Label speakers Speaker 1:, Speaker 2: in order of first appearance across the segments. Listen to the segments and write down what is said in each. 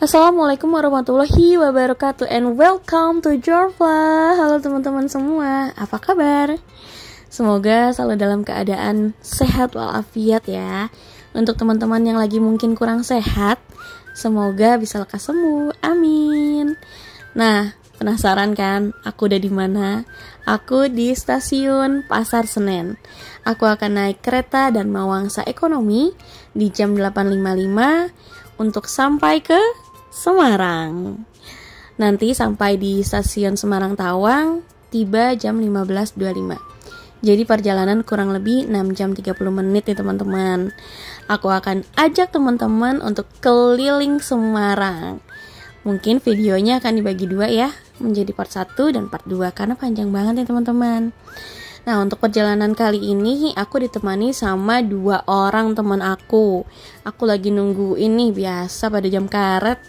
Speaker 1: Assalamualaikum warahmatullahi wabarakatuh and welcome to Jorva. Halo teman-teman semua, apa kabar? Semoga selalu dalam keadaan sehat walafiat ya. Untuk teman-teman yang lagi mungkin kurang sehat, semoga bisa lekas sembuh, amin. Nah, penasaran kan aku udah di mana? Aku di stasiun Pasar Senen. Aku akan naik kereta Dharma Wangsa Ekonomi di jam 8.55 untuk sampai ke Semarang. Nanti sampai di stasiun Semarang Tawang, tiba jam 15.25. Jadi perjalanan kurang lebih 6 jam 30 menit nih teman-teman. Aku akan ajak teman-teman untuk keliling Semarang. Mungkin videonya akan dibagi dua ya, menjadi part 1 dan part 2 karena panjang banget ya teman-teman. Nah, untuk perjalanan kali ini aku ditemani sama 2 orang teman aku. Aku lagi nunggu ini biasa pada jam karet.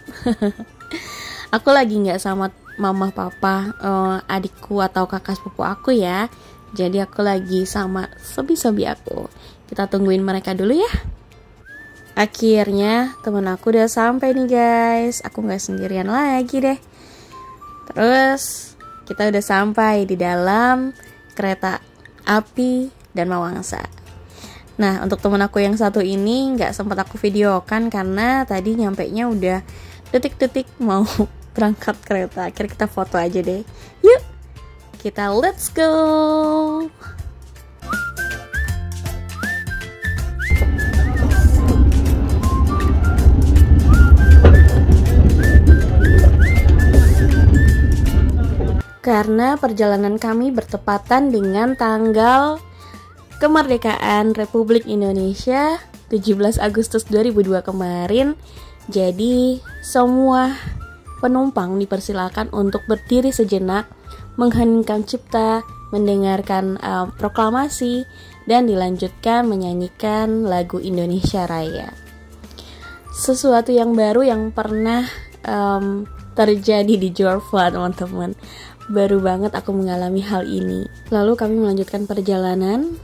Speaker 1: Aku lagi nggak sama mama papa, adikku atau kakak sepupu aku ya. Jadi aku lagi sama sobi-sobi aku. Kita tungguin mereka dulu ya. Akhirnya teman aku udah sampai nih guys. Aku nggak sendirian lagi deh. Terus kita udah sampai di dalam kereta api Dharma Wangsa. Nah, untuk temen aku yang satu ini nggak sempat aku videokan karena tadi nyampenya udah detik-detik mau berangkat kereta. Akhirnya kita foto aja deh. Yuk, kita let's go. Karena perjalanan kami bertepatan dengan tanggal kemerdekaan Republik Indonesia 17 Agustus 2002 kemarin. Jadi semua penumpang dipersilakan untuk berdiri sejenak, mengheningkan cipta, mendengarkan proklamasi, dan dilanjutkan menyanyikan lagu Indonesia Raya. Sesuatu yang baru yang pernah terjadi di Jorva teman-teman. Baru banget aku mengalami hal ini. Lalu kami melanjutkan perjalanan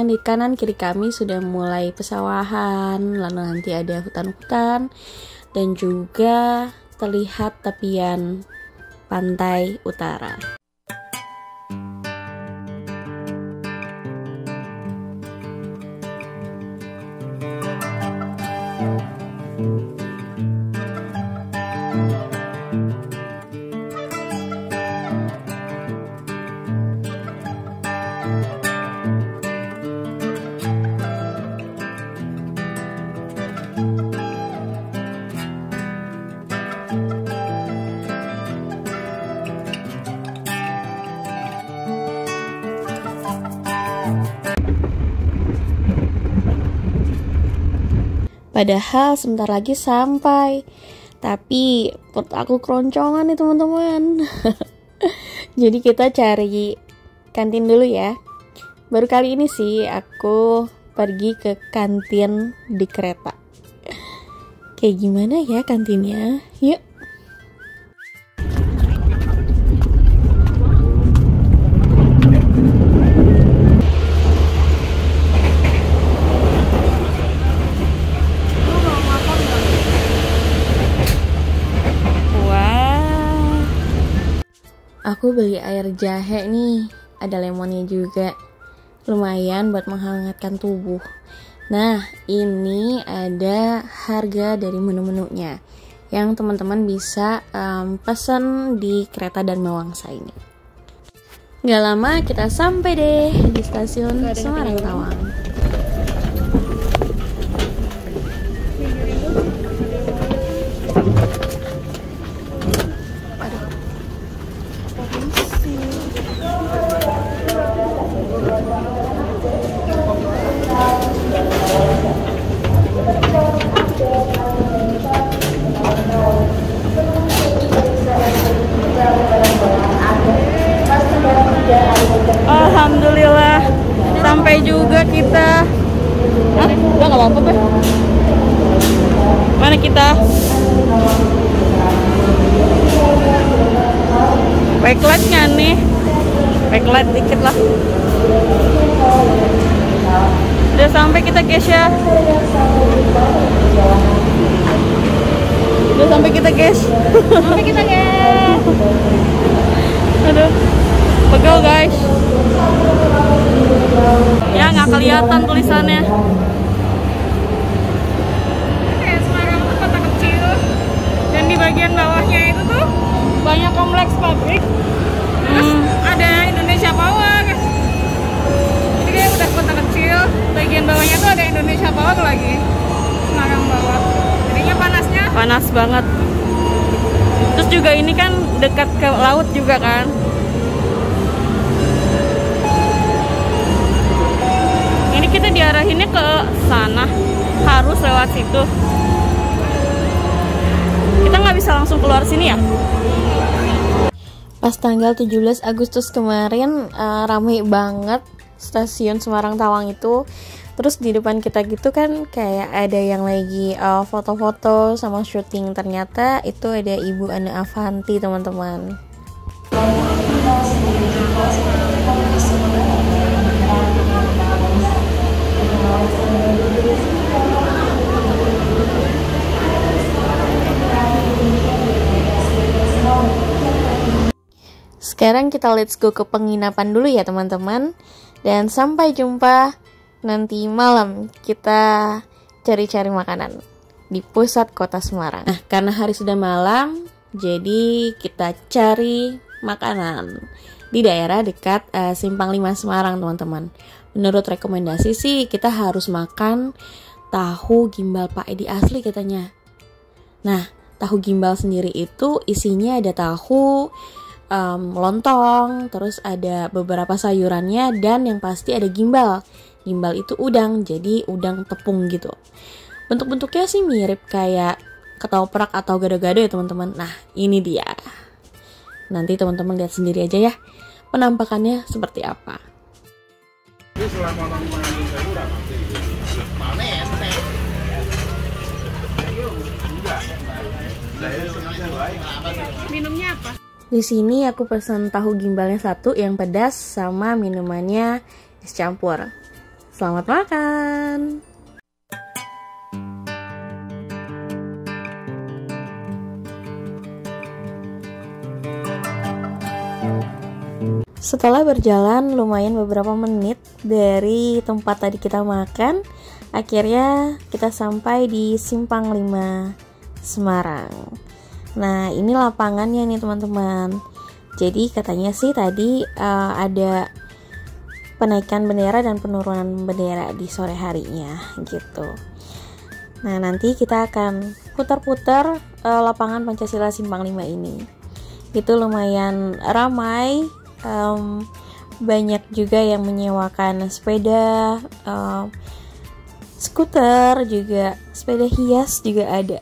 Speaker 1: di kanan kiri kami sudah mulai pesawahan, lalu nanti ada hutan-hutan, dan juga terlihat tepian pantai utara. Padahal sebentar lagi sampai, tapi perut aku keroncongan nih teman-teman. Jadi kita cari kantin dulu ya. Baru kali ini sih aku pergi ke kantin di kereta. Kayak gimana ya kantinnya? Yuk. Aku beli air jahe nih, ada lemonnya juga. Lumayan buat menghangatkan tubuh. Nah, ini ada harga dari menu-menunya yang teman-teman bisa pesan di kereta Dharma Wangsa ini. Gak lama kita sampai deh di stasiun Semarang Tawang. Alhamdulillah sampai juga kita. Udah nggak apa-apa deh. Mana kita? Backlight nggak nih? Backlight dikit lah. Udah sampai kita guys ya. Udah sampai kita guys.
Speaker 2: Sampai kita guys.
Speaker 1: Aduh, pegel guys. Ya nggak kelihatan tulisannya.
Speaker 2: Kayak Semarang tuh kota kecil. Dan di bagian bawahnya itu tuh banyak kompleks pabrik. Terus ada Indonesia Power. Jadi kayak udah kota kecil. Bagian bawahnya tuh ada Indonesia Power lagi. Semarang bawah. Jadinya panasnya.
Speaker 1: Panas banget. Terus juga ini kan dekat ke laut juga kan. Ini kita diarahinnya ke sana, harus lewat situ. Kita nggak bisa langsung keluar sini ya? Pas tanggal 17 Agustus kemarin ramai banget stasiun Semarang Tawang itu. Terus di depan kita gitu kan kayak ada yang lagi foto-foto sama syuting. Ternyata itu ada Ibu Ana Avanti teman-teman. Sekarang kita let's go ke penginapan dulu ya teman-teman. Dan sampai jumpa nanti malam kita cari-cari makanan di pusat kota Semarang. Nah, karena hari sudah malam, jadi kita cari makanan di daerah dekat Simpang 5 Semarang teman-teman. Menurut rekomendasi sih kita harus makan tahu gimbal Pak Edi asli katanya. Nah, tahu gimbal sendiri itu isinya ada tahu, lontong, terus ada beberapa sayurannya, dan yang pasti ada gimbal. Gimbal itu udang, jadi udang tepung gitu. Bentuk-bentuknya sih mirip kayak ketoprak atau gado-gado ya teman-teman. Nah, ini dia. Nanti teman-teman lihat sendiri aja ya penampakannya seperti apa.
Speaker 2: Minumnya apa?
Speaker 1: Di sini aku pesan tahu gimbalnya 1 yang pedas sama minumannya es campur. Selamat makan. Setelah berjalan lumayan beberapa menit dari tempat tadi kita makan, akhirnya kita sampai di Simpang 5 Semarang. Nah, ini lapangannya nih teman-teman. Jadi katanya sih tadi ada penaikan bendera dan penurunan bendera di sore harinya gitu. Nah, nanti kita akan putar-putar lapangan Pancasila Simpang 5 ini. Itu lumayan ramai, banyak juga yang menyewakan sepeda, skuter juga, sepeda hias juga ada.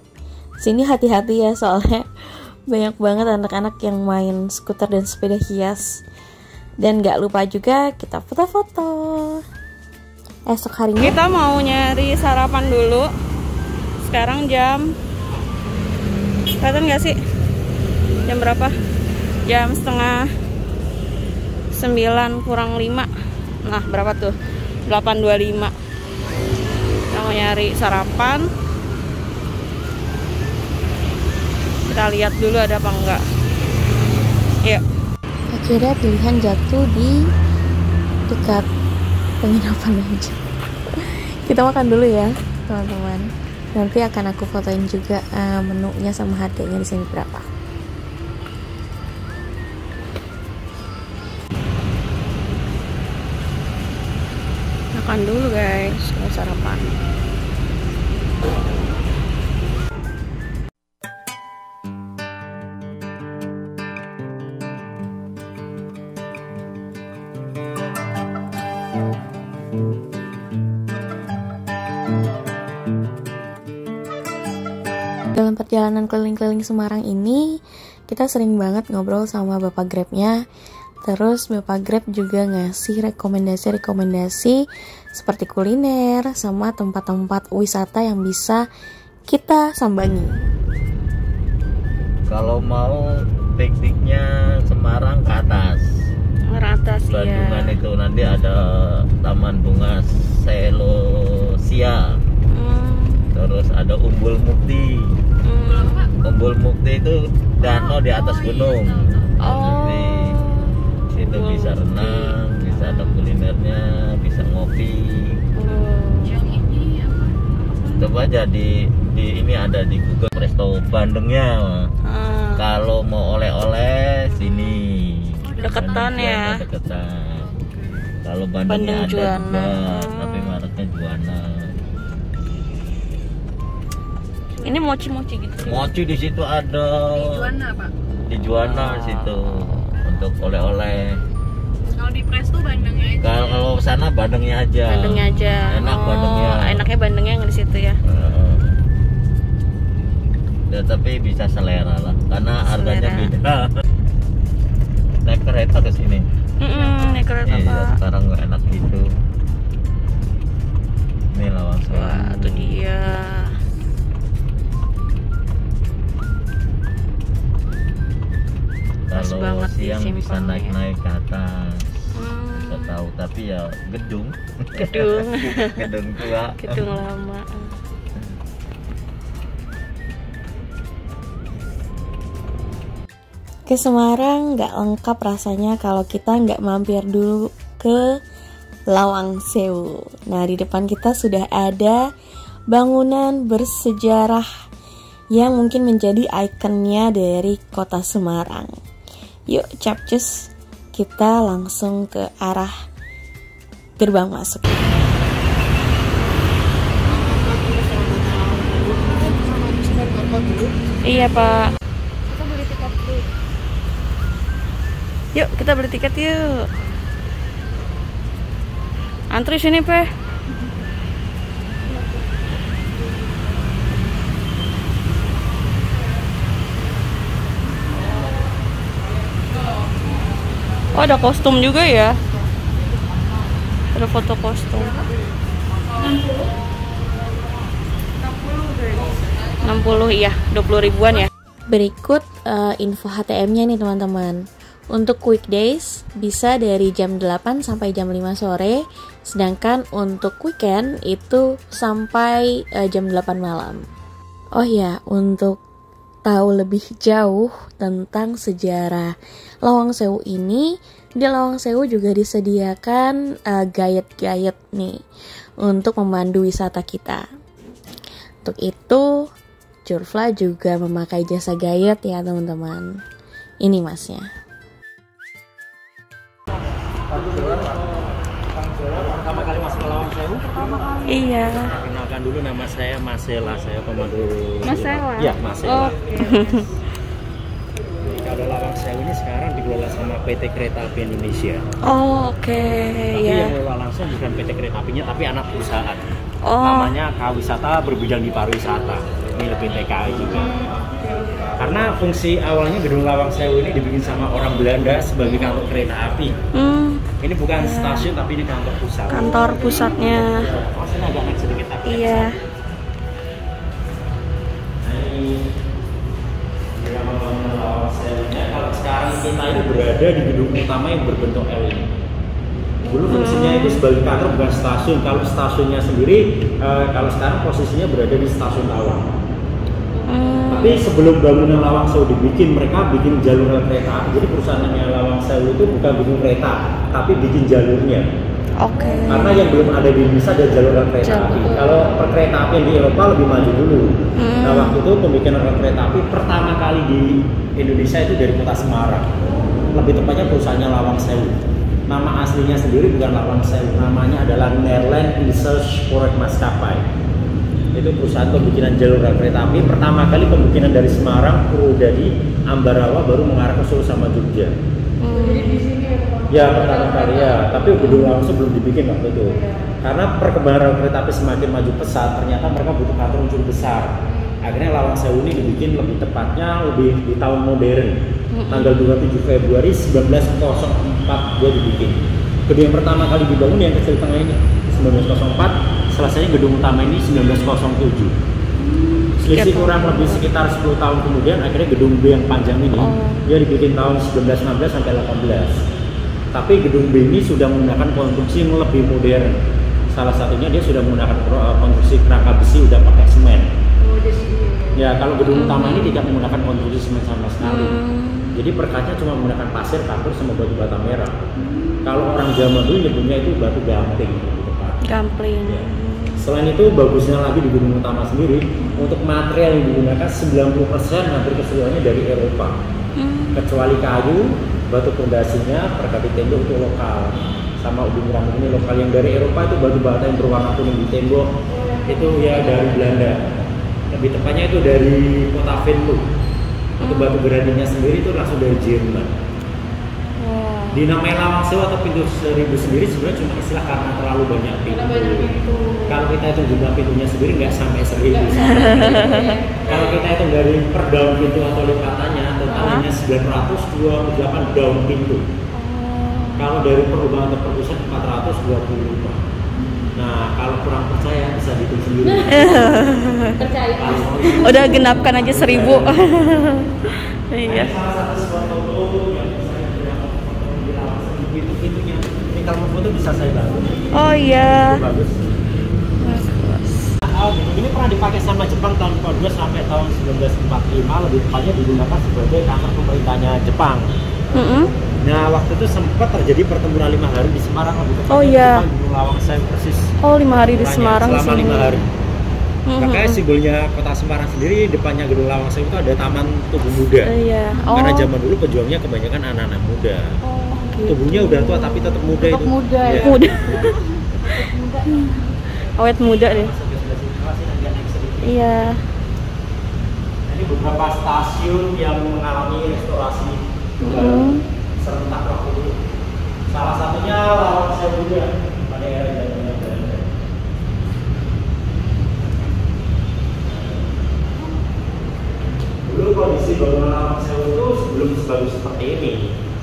Speaker 1: Sini hati-hati ya soalnya banyak banget anak-anak yang main skuter dan sepeda hias. Dan gak lupa juga kita foto-foto. Esok harinya kita mau nyari sarapan dulu. Sekarang jam, kelihatan gak sih? Jam berapa? Jam setengah 9 kurang 5. Nah, berapa tuh? 8.25. Kita mau nyari sarapan. Kita lihat dulu ada apa enggak. Yuk. Akhirnya pilihan jatuh di dekat penginapan aja. Kita makan dulu ya teman-teman. Nanti akan aku fotoin juga menunya sama harganya di sini berapa. Makan dulu guys, mau sarapan. Dalam perjalanan keliling-keliling Semarang ini, kita sering banget ngobrol sama Bapak Grabnya. Terus Bapak Grab juga ngasih rekomendasi-rekomendasi seperti kuliner sama tempat-tempat wisata yang bisa kita sambangi.
Speaker 3: Kalau mau pikniknya Semarang ke atas.
Speaker 1: Atas
Speaker 3: Bandungan itu nanti ada Taman Bunga Selosia. Terus ada Umbul Mukti. Umbul Mukti itu danau di atas gunung. Jadi situ bisa renang, bisa ada kulinernya, bisa ngopi. Coba aja di ini ada di Google Resto Bandengnya. Kalau mau oleh-oleh sini.
Speaker 1: Deketan ya.
Speaker 3: Deketan. Kalau Bandengnya ada juga, tapi mereknya Juana.
Speaker 1: Ini mochi-mochi gitu.
Speaker 3: Mochi di situ ada.
Speaker 2: Di Juana, Pak.
Speaker 3: Di Juana situ untuk oleh-oleh.
Speaker 2: Kalau di Presto bandengnya aja.
Speaker 3: Kalau sana bandengnya aja.
Speaker 1: Bandengnya aja.
Speaker 3: Enak bandengnya.
Speaker 1: Enaknya bandengnya yang di situ ya.
Speaker 3: Ya, tapi bisa selera lah, karena harganya beda. Naik kereta ke sini.
Speaker 1: Naik kereta
Speaker 3: Iya,
Speaker 1: Pak.
Speaker 3: sekarang nggak enak gitu. Ini Lawang Sewu.
Speaker 1: Wah, itu dia. Pas
Speaker 3: Kalau
Speaker 1: banget di
Speaker 3: siang bisa
Speaker 1: simpangnya.
Speaker 3: naik-naik ke atas. Nggak tahu, tapi ya gedung.
Speaker 1: Gedung.
Speaker 3: Gedung tua.
Speaker 1: Gedung lama. Ke Semarang nggak lengkap rasanya kalau kita nggak mampir dulu ke Lawang Sewu. Nah, di depan kita sudah ada bangunan bersejarah yang mungkin menjadi ikonnya dari kota Semarang. Yuk capcus, kita langsung ke arah gerbang masuk. Iya Pak. Yuk kita beli tiket yuk. Antri sini Pe. Oh, ada kostum juga ya. Ada foto kostum. 60 iya, 20 ribuan ya. Berikut info HTM-nya nih teman-teman. Untuk weekdays bisa dari jam 8 sampai jam 5 sore, sedangkan untuk weekend itu sampai jam 8 malam. Oh ya, untuk tahu lebih jauh tentang sejarah Lawang Sewu ini, di Lawang Sewu juga disediakan guide-guide nih untuk memandu wisata kita. Untuk itu, Jurfla juga memakai jasa guide ya teman-teman. Ini masnya.
Speaker 4: Pertama kali masuk ke Lawang Sewu?
Speaker 1: Iya.
Speaker 4: Perkenalkan dulu, nama saya Masela, saya pemandu.
Speaker 1: Masela?
Speaker 4: Iya, Masela.
Speaker 1: Oke.
Speaker 4: Kalau Lawang Sewu ini sekarang dikelola sama PT Kereta Api Indonesia.
Speaker 1: Oh, oke.
Speaker 4: Tapi
Speaker 1: Ya.
Speaker 4: yang mengelola langsung bukan PT Kereta Apinya, tapi anak perusahaan.
Speaker 1: Oh.
Speaker 4: Namanya K-Wisata Berbidang di Pariwisata. Ini lebih TKI juga. Karena fungsi awalnya gedung Lawang Sewu ini dibikin sama orang Belanda sebagai kantor kereta api. Ini bukan stasiun, tapi ini kantor pusat.
Speaker 1: Kantor pusatnya.
Speaker 4: Oh, sini agak naik sedikit tapi.
Speaker 1: Iya.
Speaker 4: Kalau sekarang kita ini berada di gedung utama yang berbentuk L ini. Dulu fungsinya itu sebagai kantor, bukan stasiun. Kalau stasiunnya sendiri, kalau sekarang posisinya berada di stasiun Lawang. Tapi sebelum bangunan Lawang Sewu dibikin, mereka bikin jalur rel kereta. Jadi perusahaannya Lawang Sewu itu bukan bikin kereta, tapi bikin jalurnya.
Speaker 1: Oke.
Speaker 4: Karena yang belum ada di Indonesia ada jalur rel kereta api. Kalau kereta api di Eropa lebih maju dulu. Nah, waktu itu pembikinan rel kereta api pertama kali di Indonesia itu dari kota Semarang. Lebih tepatnya perusahaannya Lawang Sewu. Nama aslinya sendiri bukan Lawang Sewu, namanya adalah Nederland Research Project Maskapai. Itu perusahaan pembikinan jalur rel kereta api. Pertama kali pembikinan dari Semarang, Purwodadi, Ambarawa, baru mengarah ke Solo sama Jogja. Ya, pertama kali ya, tapi gedung langsung belum dibikin waktu itu. Karena perkembangan rel kereta api semakin maju pesat, ternyata mereka butuh kantor yang cukup besar. Akhirnya Lawang Sewu ini dibikin lebih tepatnya lebih di tahun modern. Tanggal 27 Februari 1904 dia dibikin. Gedung yang pertama kali dibangun yang kecil tengah ini 1904, selesainya gedung utama ini 1907. Selisih kurang lebih sekitar 10 tahun kemudian akhirnya gedung B yang panjang ini dia dibikin tahun 1916 sampai 18. Tapi gedung B ini sudah menggunakan konstruksi yang lebih modern. Salah satunya dia sudah menggunakan konstruksi kerangka besi udah pakai semen. Ya, kalau gedung utama ini tidak menggunakan konstruksi semen sama sekali. Jadi perkatnya cuma menggunakan pasir, kapur, sama batu bata merah. Kalau orang zaman dulu nyebutnya itu batu gamping gitu, Pak.
Speaker 1: Gampling.
Speaker 4: Ya. Selain itu bagusnya lagi di gedung utama sendiri, untuk material yang digunakan 90% hampir keseluruhannya dari Eropa. Kecuali kayu, batu pondasinya, perkapi tembok itu lokal. Sama ubin keramik ini lokal. Yang dari Eropa itu batu bata yang berwarna kuning di tembok itu ya dari Belanda. Lebih tepatnya itu dari kota Venlo. Itu batu granitnya sendiri itu langsung dari Jerman. Dinamai lawang sewu atau pintu 1000 sendiri sebenarnya cuma istilah karena terlalu banyak pintu. Kalau kita hitung jumlah pintunya sendiri nggak sampai 1000. Kalau kita hitung dari per daun pintu atau lipatannya, totalnya 928 daun pintu. Kalau dari perlubang atau perpusat 425. Nah, kalau kurang percaya bisa dihitung sendiri.
Speaker 2: Percaya.
Speaker 1: Udah genapkan aja 1000. Iya.
Speaker 4: Pintunya, ini kalau foto bisa saya bantu.
Speaker 1: Oh iya.
Speaker 4: Bagus. Ini pernah dipakai sama Jepang tahun 14 sampai tahun 1945, lebih tepatnya digunakan sebagai kantor pemerintahnya Jepang. Nah, waktu itu sempat terjadi pertempuran 5 hari di Semarang, lebih tepatnya.
Speaker 1: Oh iya.
Speaker 4: Gunung Lawang Sewu persis.
Speaker 1: Oh, 5 hari di Semarang
Speaker 4: selama
Speaker 1: sih.
Speaker 4: 5 hari. Makanya simbolnya kota Semarang sendiri depannya Gedung Lawang Sewu itu ada Taman Tugu Muda.
Speaker 1: Iya.
Speaker 4: Karena zaman dulu pejuangnya kebanyakan anak-anak muda.
Speaker 1: Gitu.
Speaker 4: Tubuhnya udah tua tapi tetap muda
Speaker 2: Tetap
Speaker 4: itu.
Speaker 2: muda,
Speaker 4: Ya.
Speaker 2: ya.
Speaker 1: Muda. Awet muda deh. Iya.
Speaker 4: Ini beberapa stasiun yang mengalami restorasi serentak waktu itu. Salah satunya Lawang Sewu juga pada era zamannya Belanda. Dulu kondisi bangunan Lawang Sewu itu sebelum sebagus seperti ini.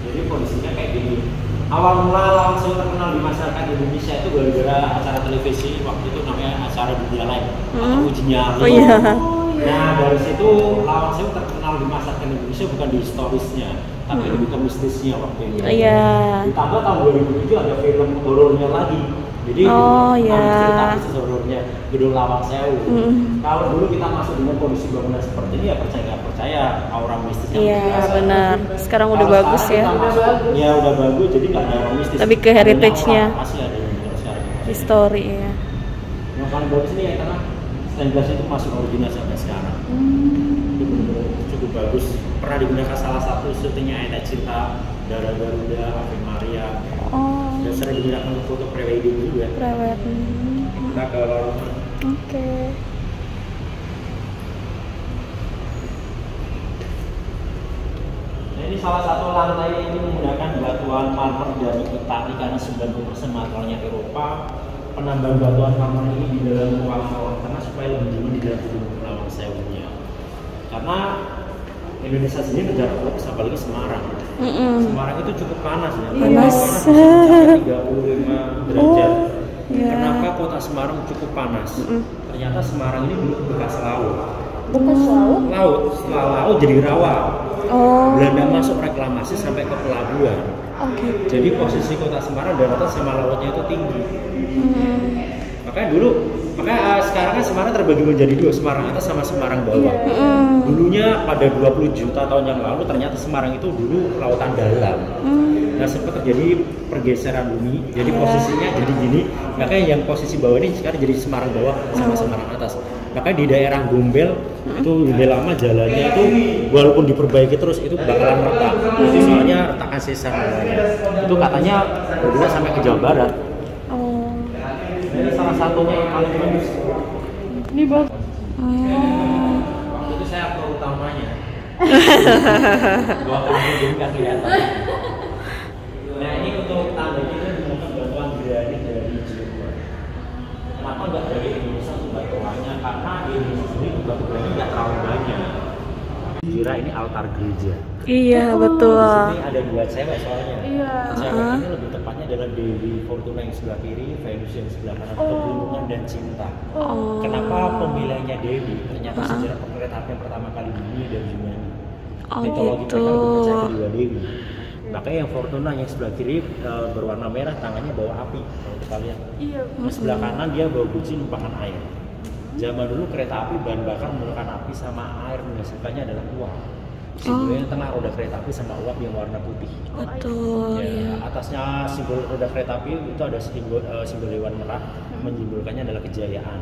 Speaker 4: Jadi kondisinya kayak gini. Awal mula Lawang Sewu terkenal di masyarakat Indonesia itu gara-gara acara televisi waktu itu namanya acara Dunia Lain atau Uji Nyali.
Speaker 1: Oh iya.
Speaker 4: Nah, dari situ Lawang Sewu terkenal di masyarakat Indonesia bukan di historisnya, tapi lebih ke mistisnya waktu itu.
Speaker 1: Iya.
Speaker 4: Ditambah tahun 2007 ada film horornya lagi. Jadi
Speaker 1: Oh, iya.
Speaker 4: cerita khusus horornya Gedung Lawang Sewu. Kalau dulu kita masuk dengan kondisi bangunan seperti ini ya percaya nggak percaya aura mistisnya.
Speaker 1: Iya,
Speaker 4: biasa.
Speaker 1: benar. Sekarang udah
Speaker 4: Kalau
Speaker 1: bagus
Speaker 4: sekarang
Speaker 1: ya.
Speaker 4: kita masuk, ya udah bagus, jadi nggak ada aura mistis.
Speaker 1: Tapi ke heritage-nya.
Speaker 4: Masih ada yang sekarang.
Speaker 1: History ya.
Speaker 4: Yang paling bagus ini ya karena stained glass itu masih original sampai sekarang. Itu benar-benar cukup bagus. Pernah digunakan salah satu syutingnya Ayat Cinta, Dara Garuda, Ave Maria.
Speaker 1: Oh,
Speaker 4: Dan sering digunakan untuk foto pre-wedding juga.
Speaker 1: prewed.
Speaker 4: Kita ke
Speaker 1: Oke.
Speaker 4: Nah, ini salah satu lantai ini menggunakan batuan marmer dari Italia karena 90% materialnya Eropa. Penambahan batuan marmer ini di dalam ruang tengah supaya lebih dingin di dalam Gedung Lawang Sewunya. Karena Indonesia sendiri negara tropis, apalagi Semarang. Semarang itu cukup panas ya.
Speaker 1: Panas.
Speaker 4: Sampai 35 derajat.
Speaker 1: Iya.
Speaker 4: Kenapa kota Semarang cukup panas? Ternyata Semarang ini dulu bekas laut.
Speaker 1: Bekas laut.
Speaker 4: Laut, setelah laut jadi rawa.
Speaker 1: Oh.
Speaker 4: Belanda masuk reklamasi sampai ke pelabuhan.
Speaker 1: Oke.
Speaker 4: Jadi posisi kota Semarang daratan sama lautnya itu tinggi. Makanya sekarang kan Semarang terbagi menjadi dua, Semarang atas sama Semarang bawah. Dulunya pada 20 juta tahun yang lalu ternyata Semarang itu dulu lautan dalam. Nah, sempat terjadi pergeseran bumi, jadi posisinya jadi gini. Makanya yang posisi bawah ini sekarang jadi Semarang bawah sama Semarang atas. Makanya di daerah Gombel itu lebih lama jalannya itu walaupun diperbaiki terus itu bakalan retak. Soalnya retakan sesar namanya. Itu katanya berguna sampai ke Jawa Barat.
Speaker 1: Oh.
Speaker 4: Ini salah satunya yang paling bagus.
Speaker 2: Ini bagus.
Speaker 4: Waktu itu saya aktor utamanya. Gua kamu jadi nggak kelihatan. Nah, ini untuk tanda kita menggunakan batuan granit dari Jerman. Kenapa nggak dari Indonesia untuk batuannya? Karena di Indonesia sendiri batu granit nggak terlalu banyak. Kira ini altar gereja.
Speaker 1: Iya, betul.
Speaker 4: Di sini ada dua cewek soalnya.
Speaker 2: Iya.
Speaker 4: Cewek ini lebih tepatnya adalah Dewi Fortuna yang sebelah kiri, Venus yang sebelah kanan, kebingungan dan cinta. Kenapa pemilihannya Dewi? Ternyata sejarah perkeretaapian pertama kali di dunia dari Yunani. Mitologi mereka lebih percaya kedua Dewi. Makanya yang Fortuna yang sebelah kiri berwarna merah, tangannya bawa api kalau kita lihat.
Speaker 2: Iya.
Speaker 4: Sebelah kanan dia bawa guci numpakan air. Zaman dulu kereta api bahan bakar menggunakan api sama air, menghasilkannya adalah uap. Simbolnya tengah roda kereta api sama uap yang warna putih.
Speaker 1: Betul.
Speaker 4: Ya, atasnya simbol roda kereta api itu ada simbol hewan merah, menyimbolkannya adalah kejayaan.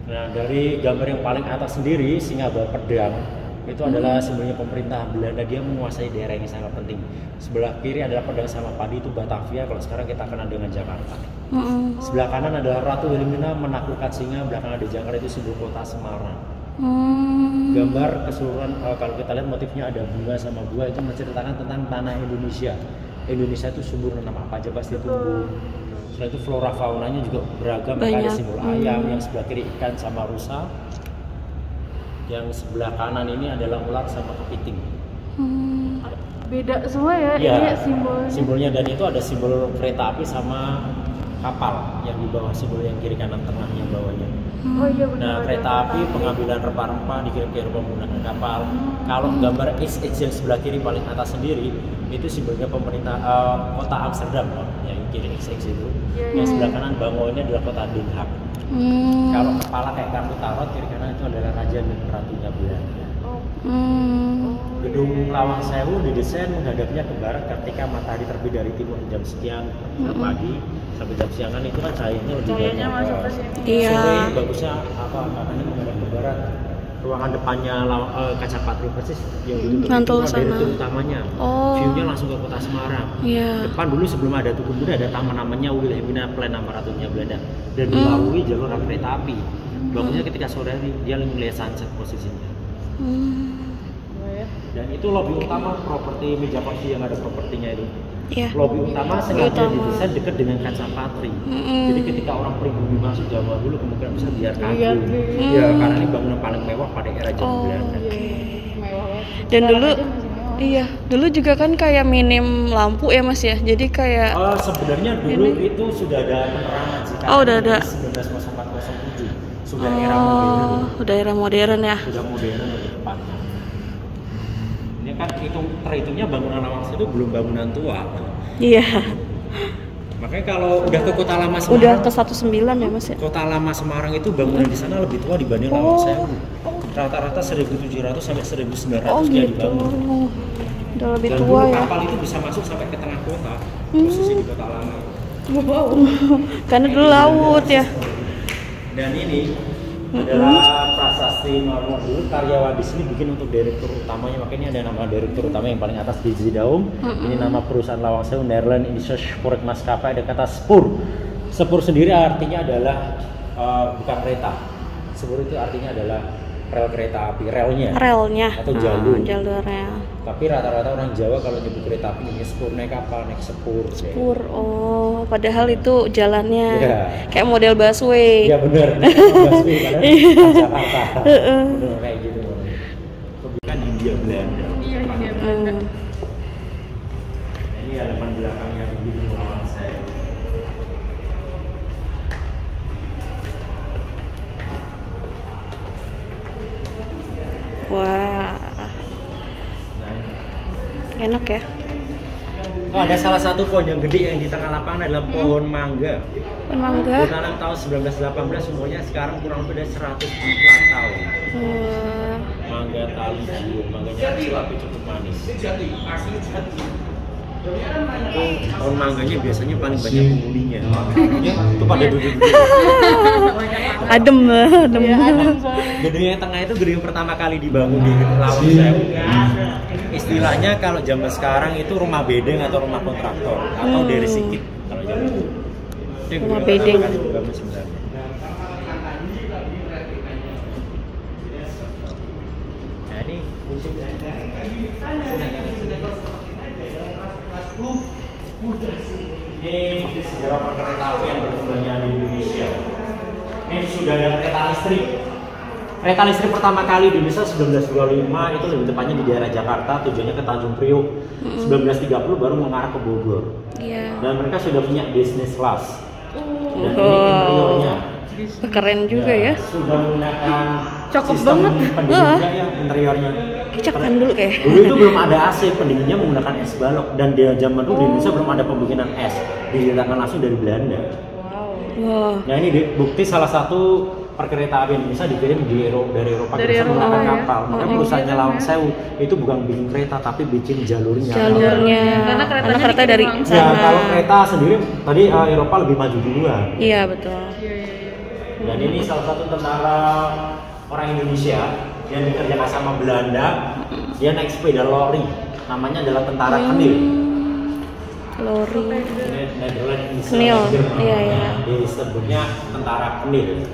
Speaker 4: Nah, dari gambar yang paling atas sendiri, singa bawa pedang, itu adalah simbolnya pemerintah Belanda, dia menguasai daerah yang sangat penting. Sebelah kiri adalah pedang sama padi, itu Batavia, kalau sekarang kita kenal dengan Jakarta. Sebelah kanan adalah Ratu Wilhelmina menaklukkan singa, belakang ada Jakarta, itu simbol kota Semarang. Gambar keseluruhan kalau kita lihat motifnya ada bunga sama buah, itu menceritakan tentang tanah Indonesia. Indonesia itu subur, nanam apa aja pasti tumbuh. Selain itu flora faunanya juga beragam, ada simbol ayam, yang sebelah kiri ikan sama rusa, yang sebelah kanan ini adalah ular sama kepiting.
Speaker 2: Beda semua ya, ini
Speaker 4: simbolnya, dan itu ada simbol kereta api sama kapal yang di bawah, simbol yang kiri kanan tengah yang bawahnya.
Speaker 2: Oh iya benar.
Speaker 4: Nah, kereta api pengambilan rempah-rempah dikirim ke Eropa menggunakan kapal. Kalau gambar XX yang sebelah kiri paling atas sendiri, itu simbolnya pemerintah kota Amsterdam, yang kiri XX itu. Yang sebelah kanan bangunnya adalah kota Den Haag. Kalau kepala kayak kartu tarot, kiri kanan itu adalah raja dan ratunya Belanda. Gedung Lawang Sewu didesain menghadapnya ke barat ketika matahari terbit dari timur jam sekian pagi sampai jam siangan, itu kan cahayanya lebih banyak
Speaker 2: masuk ke sini.
Speaker 1: Iya.
Speaker 4: Sore bagusnya makanya menghadap ke barat. Ruangan depannya kaca patri persis yang ditutup
Speaker 1: Mantul
Speaker 4: itu
Speaker 1: sana.
Speaker 4: direktur utamanya. View-nya langsung ke kota Semarang. Depan dulu sebelum ada Tugu Kuda ada taman namanya Wilhelmina Plan nama ratunya Belanda, dan dilalui jalur kereta api. Bagusnya ketika sore hari dia melihat sunset posisinya. Dan itu lobi utama properti meja kursi yang ada propertinya itu. Lobi utama sengaja didesain dekat dengan kaca patri. Jadi ketika orang pribumi masuk Jawa dulu kemungkinan besar biar kagum. Ya, karena ini bangunan paling mewah pada era zaman Belanda.
Speaker 1: Dan dulu dulu juga kan kayak minim lampu ya Mas ya. Jadi kayak
Speaker 4: sebenarnya dulu itu sudah ada penerangan sih.
Speaker 1: Udah ada.
Speaker 4: 1904-07 sudah era modern.
Speaker 1: Udah era modern ya.
Speaker 4: Sudah modern lebih tepatnya. Ini kan terhitungnya bangunan Lawang Sewu itu belum bangunan tua.
Speaker 1: Iya.
Speaker 4: Makanya kalau udah ke kota lama Semarang,
Speaker 1: Udah ke 19 ya Mas ya.
Speaker 4: Kota lama Semarang itu bangunan di sana lebih tua dibanding Lawang Sewu. Rata-rata 1700 sampai 1900 dia dibangun.
Speaker 1: Udah lebih
Speaker 4: Dan
Speaker 1: tua
Speaker 4: dulu
Speaker 1: ya.
Speaker 4: kapal itu bisa masuk sampai ke tengah kota, posisi di kota lama.
Speaker 1: Karena dulu laut ya.
Speaker 4: Dan ini adalah prasasti nomor dulu, karyawan di sini bikin untuk direktur utamanya, makanya ada nama direktur utama yang paling atas di Zidaum. Ini nama perusahaan Lawang Sewu, Nederland Indische Spoor Maskapai. Ada kata spur. Spur sendiri artinya adalah bukan kereta. Spur itu artinya adalah rel kereta api, relnya atau jalur.
Speaker 1: Jalurnya.
Speaker 4: Tapi rata-rata orang Jawa kalau nyebut kereta api ini spur, naik apa? Naik sepur.
Speaker 1: Spur. Oh, padahal itu jalannya kayak model busway.
Speaker 4: Iya benar. Busway padahal Jakarta. Benar kayak gitu. Bukan Hindia Belanda.
Speaker 2: Iya, Hindia Belanda.
Speaker 4: Ini halaman belakangnya begitu Lawang Sewu.
Speaker 1: Wah. Enak ya.
Speaker 4: Oh, ada salah satu pohon yang gede yang di tengah lapangan adalah pohon mangga.
Speaker 1: Pohon mangga.
Speaker 4: Ditanam tahun 1918, umurnya sekarang kurang lebih dari 100 tahun. Mangga Talijiu, mangganya kecil tapi cukup manis. Pohon mangganya biasanya paling banyak penghuninya. Itu pada duduk-duduk.
Speaker 1: Adem.
Speaker 4: Gedung yang tengah itu gedung yang pertama kali dibangun di Lawang Sewu. Istilahnya kalau zaman sekarang itu rumah bedeng atau rumah kontraktor atau dari sikit kalau zaman itu.
Speaker 1: Rumah bedeng.
Speaker 4: Dibangun sebenarnya. Nah ini untuk ini sejarah perkereta apian berkembangnya di Indonesia. Ini sudah ada kereta listrik. Kereta listrik pertama kali di Indonesia 1925, itu lebih tepatnya di daerah Jakarta, tujuannya ke Tanjung Priok. 1930 baru mengarah ke Bogor. Dan mereka sudah punya business class. Dan ini interiornya.
Speaker 1: Keren juga ya.
Speaker 4: Sudah menggunakan
Speaker 2: Cakep
Speaker 4: sistem
Speaker 2: banget.
Speaker 4: pendinginnya ya, interiornya.
Speaker 1: Cakepan dulu kayak.
Speaker 4: Dulu itu belum ada AC, pendinginnya menggunakan es balok, dan di zaman dulu di Indonesia belum ada pembikinan es, didatangkan langsung dari Belanda.
Speaker 1: Wow.
Speaker 4: Nah ini bukti salah satu perkereta apian Indonesia dikirim dari Eropa
Speaker 2: Dari
Speaker 4: bisa
Speaker 2: Eropa,
Speaker 4: menggunakan
Speaker 2: ya.
Speaker 4: kapal. Makanya perusahaannya Lawang Sewu itu bukan bikin kereta tapi bikin jalurnya.
Speaker 2: Karena
Speaker 1: Karena kereta
Speaker 2: dikirim
Speaker 1: dari
Speaker 2: langsung.
Speaker 4: Ya,
Speaker 1: sana.
Speaker 4: kalau kereta sendiri tadi Eropa lebih maju duluan.
Speaker 1: Iya betul.
Speaker 2: Iya, iya, iya.
Speaker 4: Dan ini salah satu tentara orang Indonesia yang bekerja sama Belanda. Dia naik sepeda lori. Namanya adalah Tentara Kenil.
Speaker 1: Lori.
Speaker 4: Netherlands.
Speaker 1: Kenil, iya, iya.
Speaker 4: Disebutnya Tentara Kenil.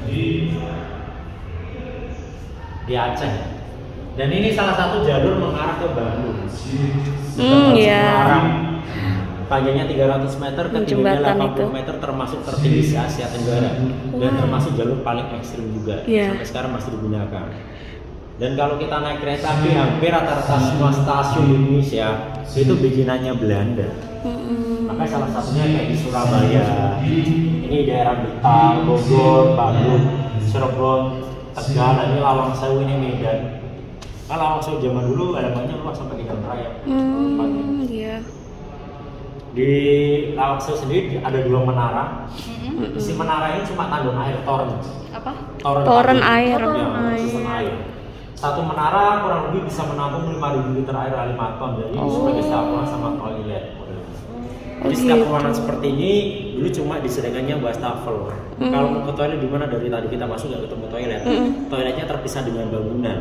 Speaker 4: Di Aceh. Dan ini salah satu jalur mengarah ke Bandung.
Speaker 1: Iya.
Speaker 4: Semarang. Panjangnya 300 meter, ketinggiannya
Speaker 1: Jembatan
Speaker 4: 80
Speaker 1: itu.
Speaker 4: meter, termasuk tertinggi di Asia Tenggara. Dan termasuk jalur paling ekstrim juga.
Speaker 1: Iya.
Speaker 4: Sampai sekarang masih digunakan. Dan kalau kita naik kereta api, hampir rata-rata semua stasiun di Indonesia itu bikinannya Belanda. Makanya salah satunya kayak di Surabaya, ini daerah Betal, Bogor, Bandung, Cirebon, Tegal, ini Lawang Sewu, ini Medan. Kan Lawang Sewu zaman dulu halamannya luas sampai ke Jalan Raya.
Speaker 1: Iya.
Speaker 4: Di Lawang Sewu sendiri ada 2 menara. Isi menara ini cuma tandon air toren.
Speaker 2: Apa?
Speaker 1: Toren air.
Speaker 4: Ya, sistem air. Satu menara kurang lebih bisa menampung 5.000 liter air 5 ton. Jadi sebagai saluran sama toilet. Jadi setiap ruangan seperti ini dulu cuma disediakannya wastafel. Kalau mau ke toilet di mana dari tadi kita masuk nggak ketemu toilet. Toiletnya terpisah dengan bangunan.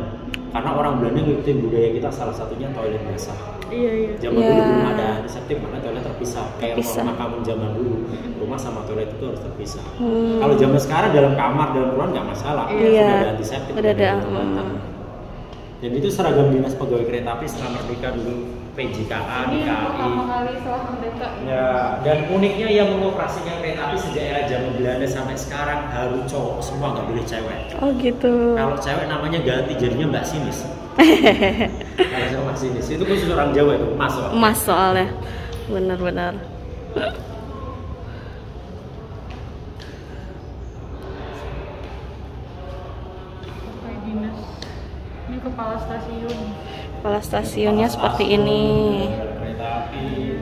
Speaker 4: Karena orang Belanda ngikutin budaya kita, salah satunya toilet basah.
Speaker 2: Iya, iya.
Speaker 4: Zaman dulu belum ada antiseptik, mana toilet terpisah. Kayak rumah kamu zaman dulu, rumah sama toilet itu harus terpisah. Kalau zaman sekarang dalam kamar, dalam ruangan nggak masalah.
Speaker 1: Iya.
Speaker 4: Sudah ada antiseptik.
Speaker 1: Udah ada.
Speaker 4: Dan itu seragam dinas pegawai kereta api setelah merdeka dulu, PJKA,
Speaker 2: Ini yang
Speaker 4: DKI.
Speaker 2: pertama kali setelah merdeka.
Speaker 4: Ya, dan uniknya yang mengoperasikan kereta api sejak era zaman Belanda sampai sekarang harus cowok semua, nggak boleh cewek.
Speaker 1: Oh gitu.
Speaker 4: Kalau cewek namanya ganti jadinya Mbak Sinis. Kalau sama Mbak Sinis itu khusus orang Jawa itu, Mas.
Speaker 1: Emas soalnya. Benar-benar.
Speaker 2: Kayak dinas. Ini kepala stasiun.
Speaker 1: Kepala stasiunnya seperti ini.
Speaker 4: Kereta api,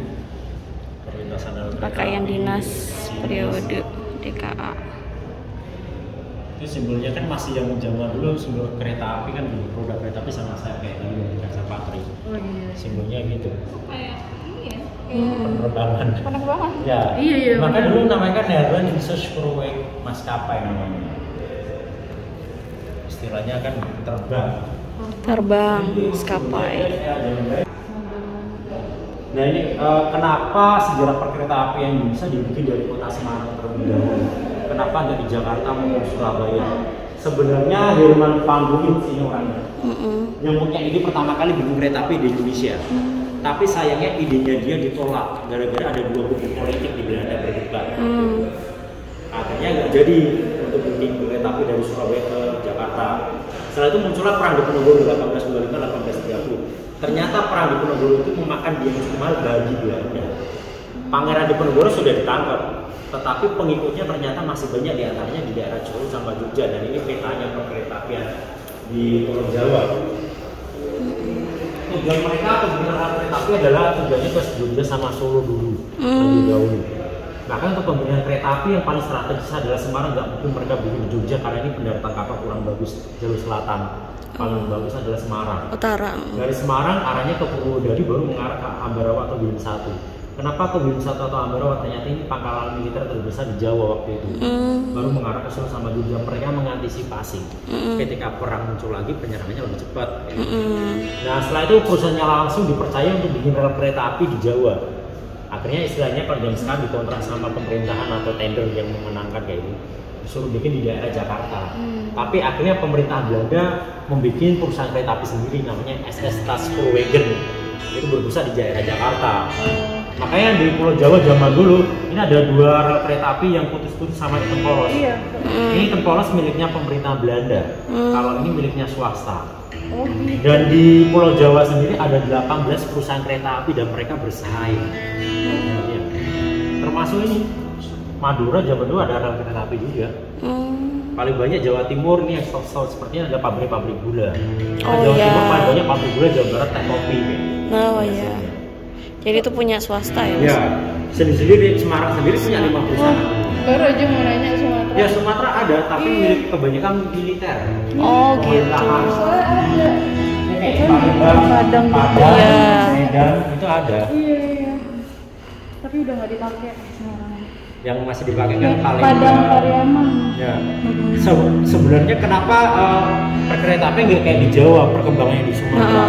Speaker 4: perlintasan dalam kereta
Speaker 1: Pakaian
Speaker 4: api,
Speaker 1: dinas
Speaker 4: Sinis.
Speaker 1: periode DKA.
Speaker 4: Itu simbolnya kan masih yang zaman dulu, simbol kereta api kan roda kereta api sama saya kayak tadi yang dikasih Patri.
Speaker 2: Oh iya.
Speaker 4: Simbolnya gitu.
Speaker 2: Kayak ini ya.
Speaker 4: Penerbangan.
Speaker 2: Penerbangan.
Speaker 4: Ya.
Speaker 2: Iya, iya,
Speaker 4: Maka
Speaker 2: benar.
Speaker 4: dulu namanya kan Netherlands Spoorweg maskapai namanya. Istilahnya kan terbang.
Speaker 1: Terbang, maskapai.
Speaker 4: Nah ini kenapa sejarah perkereta apian Indonesia dibikin dari kota Semarang terlebih dahulu? Kenapa nggak di Jakarta maupun Surabaya? Sebenarnya Herman van Buunik ini orangnya yang punya ide pertama kali bikin kereta api di Indonesia. Tapi sayangnya idenya dia ditolak gara-gara ada 2 kubu politik di Belanda berdebat. Akhirnya nggak jadi untuk bikin kereta api dari Surabaya ke Jakarta. Setelah itu muncullah perang Diponegoro 1825-1830. Ternyata perang Diponegoro itu memakan biaya mahal bagi Belanda. Pangeran Diponegoro sudah ditangkap, tetapi pengikutnya ternyata masih banyak, di antaranya di daerah Jawa sama Jogja. Dan ini petanya perkereta apian di Pulau Jawa. Tujuan mereka pembinaan kereta api adalah tujuannya ke Jogja sama Solo dulu lebih dahulu. Bahkan untuk pembinaan kereta api yang paling strategis adalah Semarang. Nggak mungkin mereka bikin di Jogja karena ini pendaratan kapal kurang bagus. Jalur selatan paling bagus adalah Semarang.
Speaker 1: Utara.
Speaker 4: Dari Semarang arahnya ke Purwodadi baru mengarah ke Ambarawa atau Bim 1. Kenapa ke Bim 1 atau Ambarawa? Ternyata ini pangkalan militer terbesar di Jawa waktu itu. Baru mengarah ke Solo sama Jogja. Mereka mengantisipasi ketika perang muncul lagi penyerangannya lebih cepat. Nah setelah itu perusahaannya langsung dipercaya untuk bikin rel kereta api di Jawa. Akhirnya istilahnya kalau jam sekarang dikontrak sama pemerintahan atau tender yang memenangkan kayak ini, disuruh bikin di daerah Jakarta. Tapi akhirnya pemerintah Belanda membuat perusahaan kereta api sendiri namanya SS Spoorwegen. Itu berpusat di daerah Jakarta. Makanya di Pulau Jawa zaman dulu ini ada 2 rel kereta api yang putus-putus sama di Tempolos.
Speaker 2: Iya.
Speaker 4: Ini Tempolos miliknya pemerintah Belanda. Kalau ini miliknya swasta.
Speaker 2: Oh gitu.
Speaker 4: Dan di Pulau Jawa sendiri ada 18 perusahaan kereta api dan mereka bersaing. Ya. Termasuk ini Madura zaman dulu ada rel kereta api juga. Paling banyak Jawa Timur ini yang stop sepertinya ada pabrik-pabrik gula. Jawa Timur paling banyak pabrik gula, Jawa Barat teh kopi.
Speaker 1: Oh iya. Jadi itu punya swasta ya? Mas?
Speaker 4: Ya, sendiri Semarang sendiri punya 5 perusahaan.
Speaker 2: Baru aja mau nanya sama
Speaker 4: Ya Sumatera ada, tapi milik kebanyakan militer.
Speaker 1: Oh gitu.
Speaker 2: Padang gitu.
Speaker 1: Iya.
Speaker 4: Medan itu ada.
Speaker 2: Iya. Tapi udah nggak dipakai sekarang.
Speaker 4: Yang masih dipakai kan
Speaker 2: Padang
Speaker 4: Palembang.
Speaker 2: Pariaman.
Speaker 4: Ya. Sebenarnya kenapa perkeretaapian nggak kayak di Jawa, perkembangannya di Sumatera?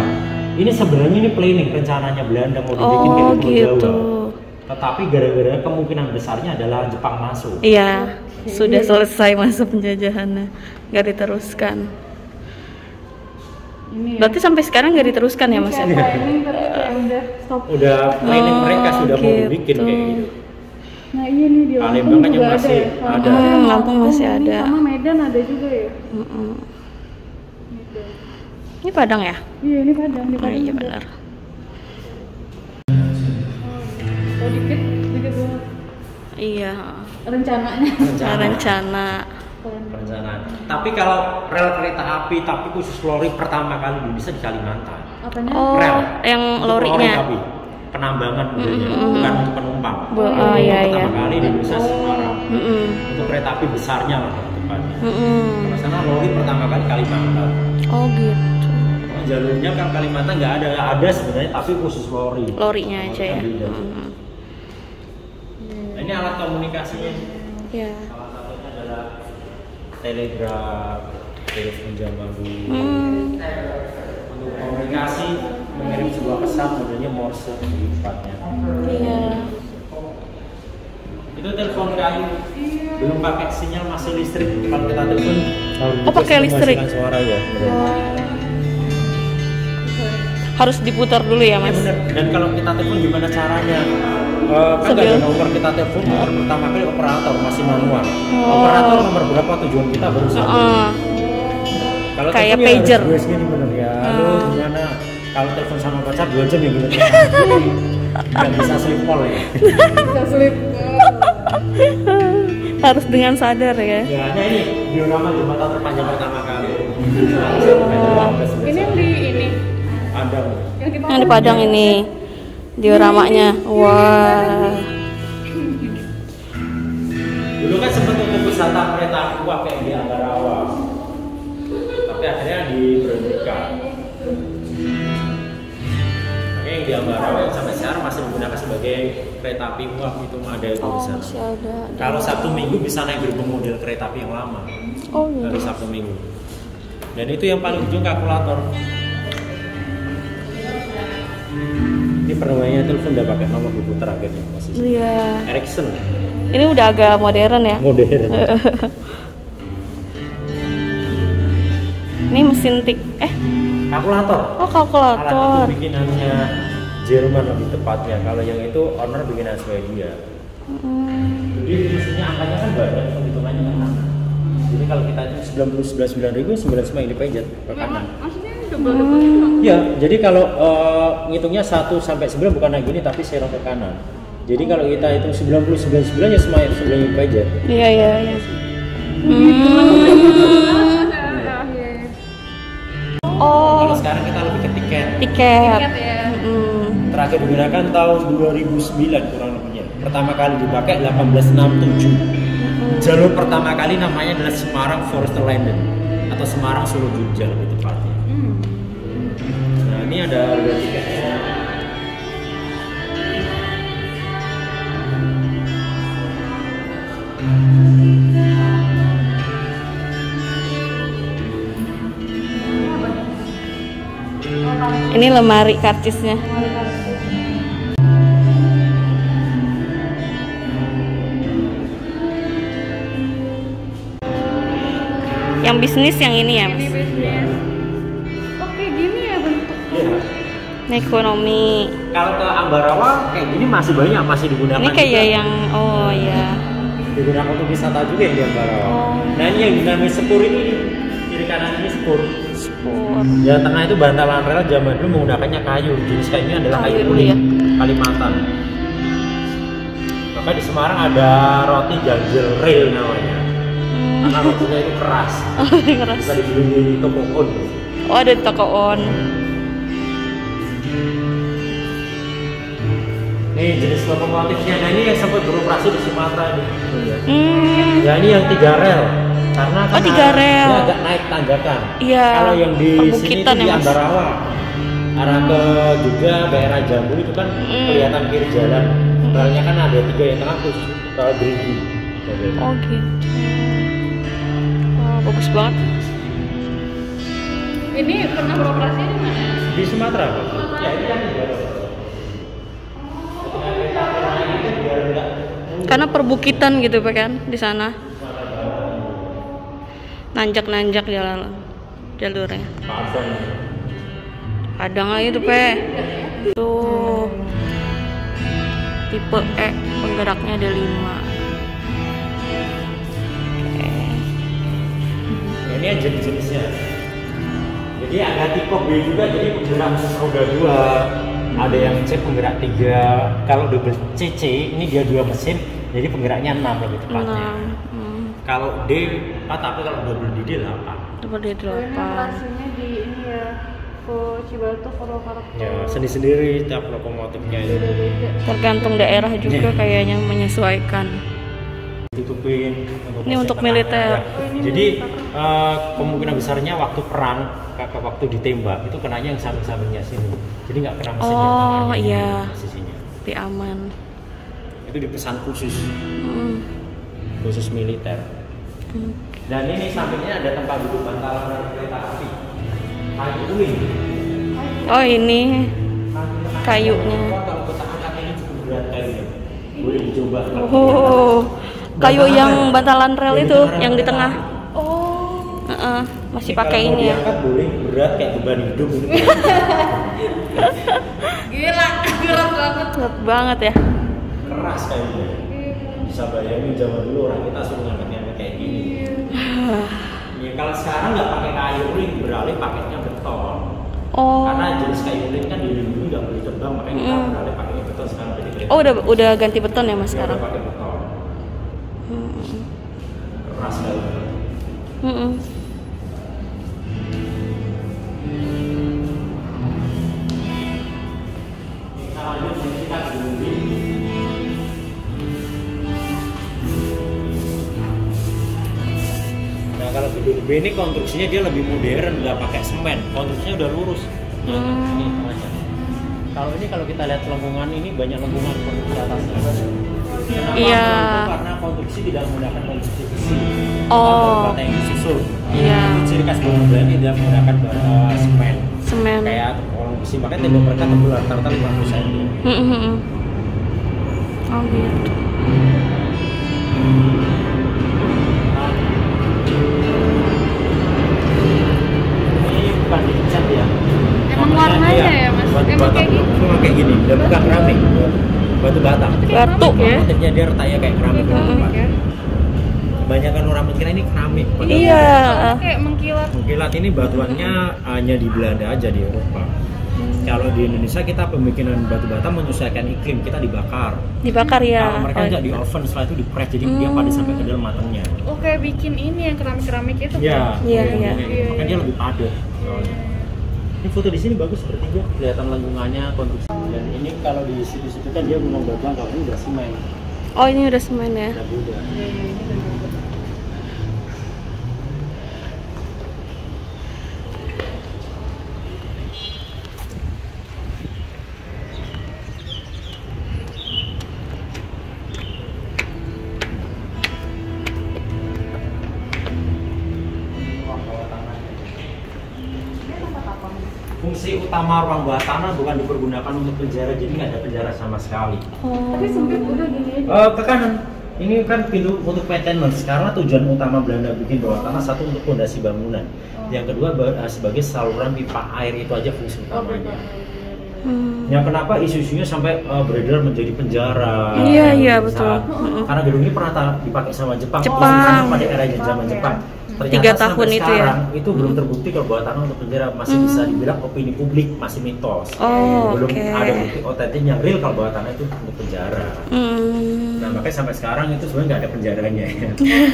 Speaker 4: Ini sebenarnya ini planning rencananya Belanda mau dibikin kayak di Pulau
Speaker 1: gitu.
Speaker 4: Jawa. Tetapi gara-gara kemungkinan besarnya adalah Jepang masuk.
Speaker 1: Iya, sudah selesai masa penjajahannya, nggak diteruskan.
Speaker 2: Ini ya.
Speaker 1: Berarti sampai sekarang nggak diteruskan ya Mas?
Speaker 2: Kayak planning tapi kayak udah stop.
Speaker 4: Udah planning mereka sudah mau
Speaker 1: gitu.
Speaker 4: dibikin kayak gitu.
Speaker 2: Nah iya nih di
Speaker 4: Palembang
Speaker 2: Lampung
Speaker 4: kan
Speaker 2: juga
Speaker 4: yang
Speaker 2: ada
Speaker 4: masih
Speaker 2: ya.
Speaker 4: ada.
Speaker 1: Lampung masih
Speaker 2: ini
Speaker 1: ada.
Speaker 2: sama Medan ada juga ya.
Speaker 1: Mm-mm.
Speaker 2: Medan.
Speaker 1: Ini Padang ya?
Speaker 2: Iya ini Padang di
Speaker 1: Oh,
Speaker 2: Padang.
Speaker 1: iya
Speaker 2: juga.
Speaker 1: benar.
Speaker 2: Oh dikit banget.
Speaker 1: Iya.
Speaker 2: Rencananya.
Speaker 1: Rencana.
Speaker 4: Perencanaan. Tapi kalau rel kereta api tapi khusus lori pertama kali bisa di Kalimantan.
Speaker 2: Apanya?
Speaker 1: Oh,
Speaker 4: Rel.
Speaker 1: yang
Speaker 4: Untuk
Speaker 1: lorinya.
Speaker 4: lori tapi penambangan modelnya, bukan untuk penumpang.
Speaker 1: Oh iya iya.
Speaker 4: Pertama kali di Indonesia Semarang.
Speaker 1: Mm-mm.
Speaker 4: Untuk kereta api besarnya lah tepatnya.
Speaker 1: Mm-mm.
Speaker 4: Kalau sana lori pertama kali Kalimantan.
Speaker 1: Oh gitu.
Speaker 4: Jalurnya kan Kalimantan nggak ada sebenarnya tapi khusus lori.
Speaker 1: Lorinya aja ya.
Speaker 4: Beda.
Speaker 1: Mm-mm.
Speaker 4: Nah, ini alat komunikasinya.
Speaker 1: Ya.
Speaker 4: Salah satunya adalah telegraf, telepon zaman dulu. Untuk komunikasi mengirim sebuah pesan modelnya Morse tempatnya.
Speaker 1: Iya.
Speaker 4: Itu telepon kayu, belum pakai sinyal, masih listrik. Kalau kita telepon,
Speaker 1: Oh, pakai listrik.
Speaker 4: menghasilkan suara ya.
Speaker 1: Harus diputar dulu ya Mas.
Speaker 4: Bener. Dan kalau kita telepon gimana caranya? Kan nggak ada nomor kita telepon, pertama kali operator masih manual. Operator nomor berapa tujuan kita baru sampai. Kalau
Speaker 1: Kayak
Speaker 4: telepon ya
Speaker 1: pager.
Speaker 4: harus gue segini bener ya. Halo gimana? Kalau telepon sama pacar 2 jam ya bener. Nggak bisa sleep call ya.
Speaker 2: Bisa slip.
Speaker 1: Harus dengan sadar ya.
Speaker 4: Ya, nah ini diorama jembatan terpanjang pertama kali.
Speaker 2: Ini yang di ini.
Speaker 4: Ada.
Speaker 1: Yang di Padang ini dioramanya. Wah.
Speaker 4: Dulu kan sempat untuk wisata kereta api uap kayak di Ambarawa. Tapi akhirnya diberhentikan. Makanya yang di Ambarawa yang sampai sekarang masih menggunakan sebagai kereta api uap itu ada itu
Speaker 1: Oh,
Speaker 4: di sana.
Speaker 1: masih ada.
Speaker 4: Kalau Sabtu Minggu bisa naik gerbong model kereta api yang lama.
Speaker 1: Oh iya.
Speaker 4: Hari Sabtu Minggu. Dan itu yang paling ujung kalkulator. Ini permainannya telepon udah pakai nomor diputar akhirnya masih.
Speaker 1: Iya.
Speaker 4: Ericsson
Speaker 1: Ini udah agak modern ya.
Speaker 4: modern.
Speaker 1: Ini mesin tik.
Speaker 4: Kalkulator.
Speaker 1: Oh
Speaker 4: Alat
Speaker 1: kalkulator.
Speaker 4: itu bikinannya Jerman lebih tepatnya. Kalau yang itu owner bikinan Swedia. Jadi mesinnya angkanya kan banyak, penghitungannya kan angka. Jadi kalau kita itu 99.999 ini pencet ke kanan.
Speaker 2: Maksudnya double.
Speaker 4: Ya, jadi kalau ngitungnya 1 sampai 9 bukan lagi ini tapi serong ke kanan. Jadi kalau kita itu 99 ya semuanya pencet.
Speaker 1: Iya iya iya. Oh
Speaker 4: Kalau sekarang kita lebih ke tiket.
Speaker 1: tiket.
Speaker 2: ya.
Speaker 4: Terakhir digunakan tahun 2009 kurang lebihnya. Pertama kali dipakai 1867. Jalur pertama kali namanya adalah Semarang Forester Landen atau Semarang Solo Jogja lebih tepatnya. Nah ini ada harga tiketnya.
Speaker 1: Ini lemari karcisnya. Yang bisnis yang ini ya Mas.
Speaker 2: Oke gini ya bentuk.
Speaker 4: Iya.
Speaker 1: Ini ekonomi.
Speaker 4: Kalau ke Ambarawa kayak gini masih banyak, masih digunakan.
Speaker 1: Ini kayak
Speaker 4: juga.
Speaker 1: yang oh ya.
Speaker 4: Digunakan untuk wisata juga yang di Ambarawa.
Speaker 1: Oh.
Speaker 4: Nah ini yang dinamai sepur ini, kiri kanan ini sepur.
Speaker 1: Spur.
Speaker 4: Yang tengah itu bantalan rel zaman dulu menggunakannya kayu. Jenis kayunya adalah
Speaker 1: Kayu
Speaker 4: kayu
Speaker 1: dulu
Speaker 4: kuning,
Speaker 1: ya?
Speaker 4: Kalimantan. Maka di Semarang ada roti ganjel rail namanya. Karena rotinya itu keras.
Speaker 1: Oh, keras.
Speaker 4: Bisa dibeli di toko on.
Speaker 1: Oh, ada di toko on.
Speaker 4: Ini Nih jenis lokomotifnya. Nah ini yang sempat beroperasi di Sumatera ini. Ya ini yang 3 rel. Karena
Speaker 1: 3 rel.
Speaker 4: Dia agak naik tanjakan.
Speaker 1: Iya.
Speaker 4: Kalau yang di sini
Speaker 1: perbukitan
Speaker 4: itu di
Speaker 1: ya, Mas.
Speaker 4: Ambarawa, arah ke juga daerah Jambu itu kan kelihatan kiri jalan. Relnya kan ada 3 yang tengah terus berhenti.
Speaker 1: Oh gitu. Oh, bagus banget.
Speaker 2: Ini pernah beroperasi di mana?
Speaker 4: Di Sumatera. Ya ini kan
Speaker 1: Karena perbukitan gitu Pak kan di sana. Nanjak-nanjak jalurnya. Padang aja tuh Pe. Tuh. Tipe E, penggeraknya ada 5.
Speaker 4: ini aja jenisnya. Jadi ada tipe B juga, jadi penggerak roda 2. Ada yang C penggerak 3. Kalau double CC ini dia 2 mesin, jadi penggeraknya 6 lebih tepatnya. Kalau D 4, tapi kalau double D 8.
Speaker 1: Double D 8.
Speaker 2: Operasinya di ini ya, ke Cibatu, Purwakarta.
Speaker 4: Ya, sendiri-sendiri tiap lokomotifnya itu.
Speaker 1: Tergantung daerah juga kayaknya menyesuaikan.
Speaker 4: Ditutupin
Speaker 1: Ini untuk militer.
Speaker 4: Jadi kemungkinan besarnya waktu perang, waktu ditembak itu kenanya yang samping-sampingnya sini. Jadi nggak kena mesin yang
Speaker 1: Oh
Speaker 4: tangannya,
Speaker 1: iya,
Speaker 4: sisinya.
Speaker 1: lebih aman.
Speaker 4: Itu dipesan khusus, khusus militer. Dan ini sampingnya ada tempat duduk bantalan dari kereta api. Kayu kuning.
Speaker 1: Oh ini kayunya.
Speaker 4: Kalau kita angkat ini cukup berat kayunya. Boleh dicoba.
Speaker 1: Oh, kayu yang bantalan rel itu, yang di tengah.
Speaker 2: Oh.
Speaker 1: Masih pakai ini ya.
Speaker 4: Diangkat boleh berat kayak beban hidup gitu.
Speaker 2: Gila, berat banget.
Speaker 1: Berat banget ya.
Speaker 4: Keras kayunya. Bisa bayangin zaman dulu orang kita suruh ngangkat kayak gini. Ya kalau sekarang nggak pakai kayu ring, beralih pakainya beton.
Speaker 1: Oh.
Speaker 4: Karena jenis kayu ring kan dilindungi nggak boleh terbang, makanya kita beralih pakai beton sekarang.
Speaker 1: Oh udah ganti beton ya Mas sekarang.
Speaker 4: Udah pakai beton. Keras kayunya. Kalau gedung B ini konstruksinya dia lebih modern, nggak pakai semen, konstruksinya udah lurus. Ini tengahnya. Kalau ini kalau kita lihat lengkungan ini banyak lengkungan konstruksi atasnya. Kenapa?
Speaker 1: Iya.
Speaker 4: Itu karena konstruksi tidak menggunakan konstruksi besi.
Speaker 1: Oh.
Speaker 4: Bata yang disusun.
Speaker 1: Iya.
Speaker 4: Ciri khas bangunan Belanda tidak menggunakan semen.
Speaker 1: Semen.
Speaker 4: Kayak kolong besi, makanya tembok mereka tebal rata-rata 50 cm.
Speaker 1: Oh gitu.
Speaker 4: Bukan dicat ya.
Speaker 2: Emang warnanya ya Mas? Emang kayak gini.
Speaker 4: Memang kayak gini, dan bukan keramik. Batu bata.
Speaker 1: Batu ya.
Speaker 4: Motifnya dia retaknya kayak keramik.
Speaker 2: Ya.
Speaker 4: Kebanyakan orang mikir ini keramik. padahal
Speaker 1: Iya.
Speaker 2: Kayak mengkilat.
Speaker 4: Mengkilat ini batuannya hanya di Belanda aja, di Eropa. Kalau di Indonesia kita pembikinan batu bata menyesuaikan iklim, kita dibakar.
Speaker 1: Dibakar ya.
Speaker 4: Kalau mereka nggak di oven, setelah itu di press, jadi dia padat sampai ke dalam matangnya.
Speaker 2: Oh kayak bikin ini yang keramik-keramik itu.
Speaker 4: Iya.
Speaker 1: Iya, iya.
Speaker 4: Makanya dia lebih padat. Ini foto di sini bagus sepertiga, kelihatan lengkungannya, konstruksi. Dan ini kalau di situ kan dia memang batuan, kalau ini udah semen.
Speaker 1: Oh ini udah semen ya.
Speaker 4: Udah beda. Fungsi utama ruang bawah tanah bukan dipergunakan untuk penjara, jadi nggak ada penjara sama sekali.
Speaker 2: Tapi sempit udah gini.
Speaker 4: Ke kanan. Ini kan pintu untuk maintenance, karena tujuan utama Belanda bikin bawah tanah, satu untuk fondasi bangunan, yang kedua sebagai saluran pipa air, itu aja fungsi utamanya. Yang kenapa isu-isunya sampai beredar menjadi penjara.
Speaker 1: Iya betul.
Speaker 4: Karena gedung ini pernah dipakai sama Jepang. Pada era zaman Jepang. Ternyata
Speaker 1: 3 tahun
Speaker 4: sampai
Speaker 1: itu ya?
Speaker 4: sekarang itu belum terbukti kalau bawah tanah untuk penjara, masih bisa dibilang opini publik, masih mitos.
Speaker 1: Oh,
Speaker 4: Belum
Speaker 1: oke.
Speaker 4: ada bukti otentik yang real kalau bawah tanah itu untuk penjara. Nah makanya sampai sekarang itu sebenarnya nggak ada penjaranya.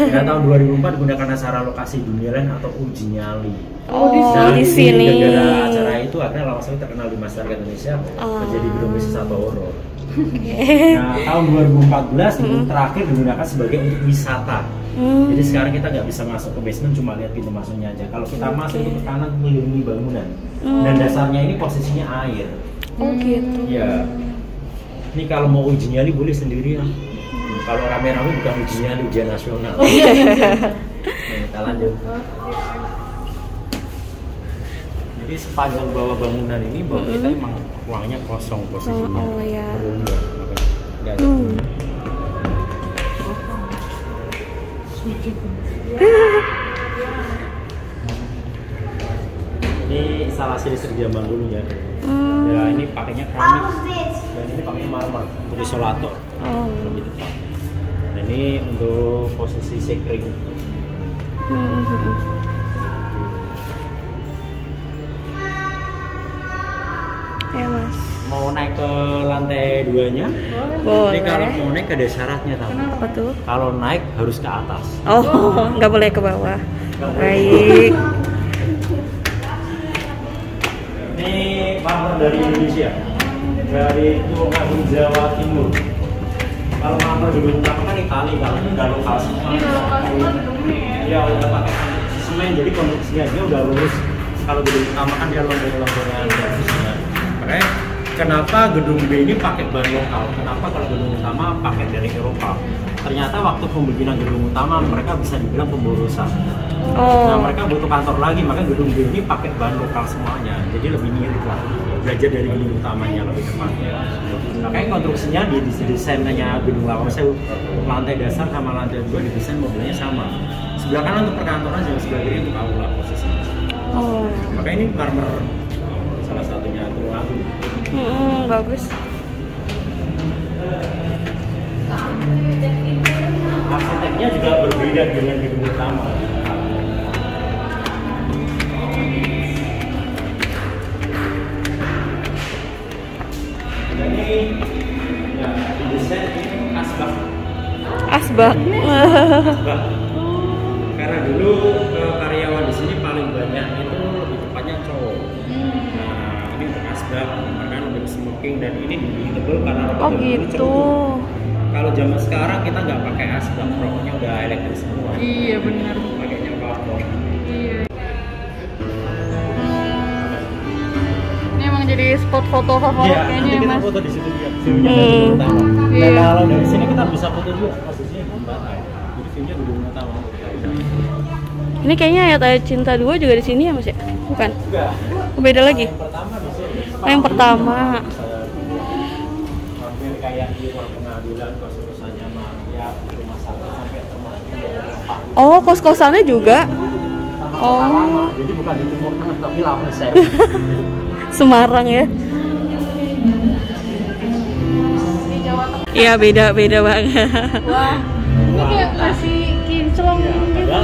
Speaker 4: Dan tahun 2004 gunakan acara lokasi dunia lain atau uji nyali.
Speaker 1: Oh
Speaker 4: Nah,
Speaker 1: di sini.
Speaker 4: gara-gara acara itu akhirnya langsung terkenal di masyarakat Indonesia menjadi gedung bisnis atau horor. Nah, tahun 2014 itu terakhir digunakan sebagai untuk wisata. Jadi sekarang kita nggak bisa masuk ke basement, cuma lihat pintu masuknya aja. Kalau kita masuk itu ke kanan melindungi bangunan. Dan dasarnya ini posisinya air.
Speaker 1: Oh gitu.
Speaker 4: Ya. Ini kalau mau uji nyali boleh sendirian. Kalau rame-rame bukan uji nyali, ujian nasional. Nah, kita lanjut. Jadi sepanjang bawah bangunan ini bawah kita emang ruangnya kosong posisinya.
Speaker 1: Oh ya.
Speaker 4: Ini instalasi listrik zaman dulu ya. Ya ini pakainya keramik dan ini pakainya marmer untuk isolator. Lebih tepat. Dan ini untuk posisi sekring.
Speaker 1: Ya mas.
Speaker 4: Mau naik ke lantai 2-nya?
Speaker 1: Boleh.
Speaker 4: Ini kalau mau naik ada syaratnya tahu.
Speaker 1: Apa tuh?
Speaker 4: Kalau naik harus ke atas.
Speaker 1: Oh, nggak boleh ke bawah. Baik.
Speaker 4: Ini marmer dari Indonesia, dari Tulungagung Jawa Timur. Kalau marmer dulu utama kan Itali, kalau ini udah lokal semua. Ya udah pakai semen, jadi konstruksinya dia udah lurus. Kalau gedung utama kan dia lombong-lombongan servisnya. Makanya kenapa gedung B ini pakai bahan lokal? Kenapa kalau gedung utama pakai dari Eropa? Ternyata waktu pembikinan gedung utama mereka bisa dibilang pemborosan. Nah mereka butuh kantor lagi, maka gedung B ini pakai bahan lokal semuanya. Jadi lebih mirip lah, belajar dari gedung utamanya lebih tepatnya. Makanya konstruksinya di desainnya gedung lama, saya lantai dasar sama lantai 2 didesain modelnya sama. Sebelah kanan untuk perkantoran, sebelah kiri untuk aula posisinya. Makanya ini marmer salah satunya Tulungagung.
Speaker 1: Bagus.
Speaker 4: Arsiteknya juga berbeda dengan gedung utama. Ini ya desain ini asbak.
Speaker 1: Asbak.
Speaker 4: Asbak. Karena dulu karyawan di sini paling banyak itu lebih tepatnya cowok. Nah ini untuk asbak, makanya untuk smoking dan ini dinding tebel karena rokok
Speaker 1: gitu.
Speaker 4: Kalau zaman sekarang kita nggak pakai asbak, rokoknya udah elektrik semua.
Speaker 2: Iya benar.
Speaker 4: Pakainya power.
Speaker 2: Iya. Ini emang jadi spot foto favorit
Speaker 4: Iya,
Speaker 2: kayaknya
Speaker 4: nanti
Speaker 2: ya
Speaker 4: kita
Speaker 2: mas.
Speaker 4: foto di situ ya. View-nya gedung utama.
Speaker 2: Iya.
Speaker 4: Nah, kalau dari sini kita bisa foto juga posisinya di Batai. Jadi view-nya gedung utama.
Speaker 1: Ini kayaknya Ayat Cinta 2 juga di sini ya mas ya? Bukan?
Speaker 4: Enggak.
Speaker 1: Beda lagi?
Speaker 4: Yang pertama di sini.
Speaker 1: Yang pertama.
Speaker 4: Hampir kayak di ruang pengadilan, kos-kosannya ya rumah sakit sampai termasuk
Speaker 1: Oh, kos-kosannya juga?
Speaker 4: sama. Jadi bukan di Timur Tengah tapi Lampung saya.
Speaker 1: Semarang ya? Iya beda banget.
Speaker 2: Wah, ini kayak masih kinclong gitu.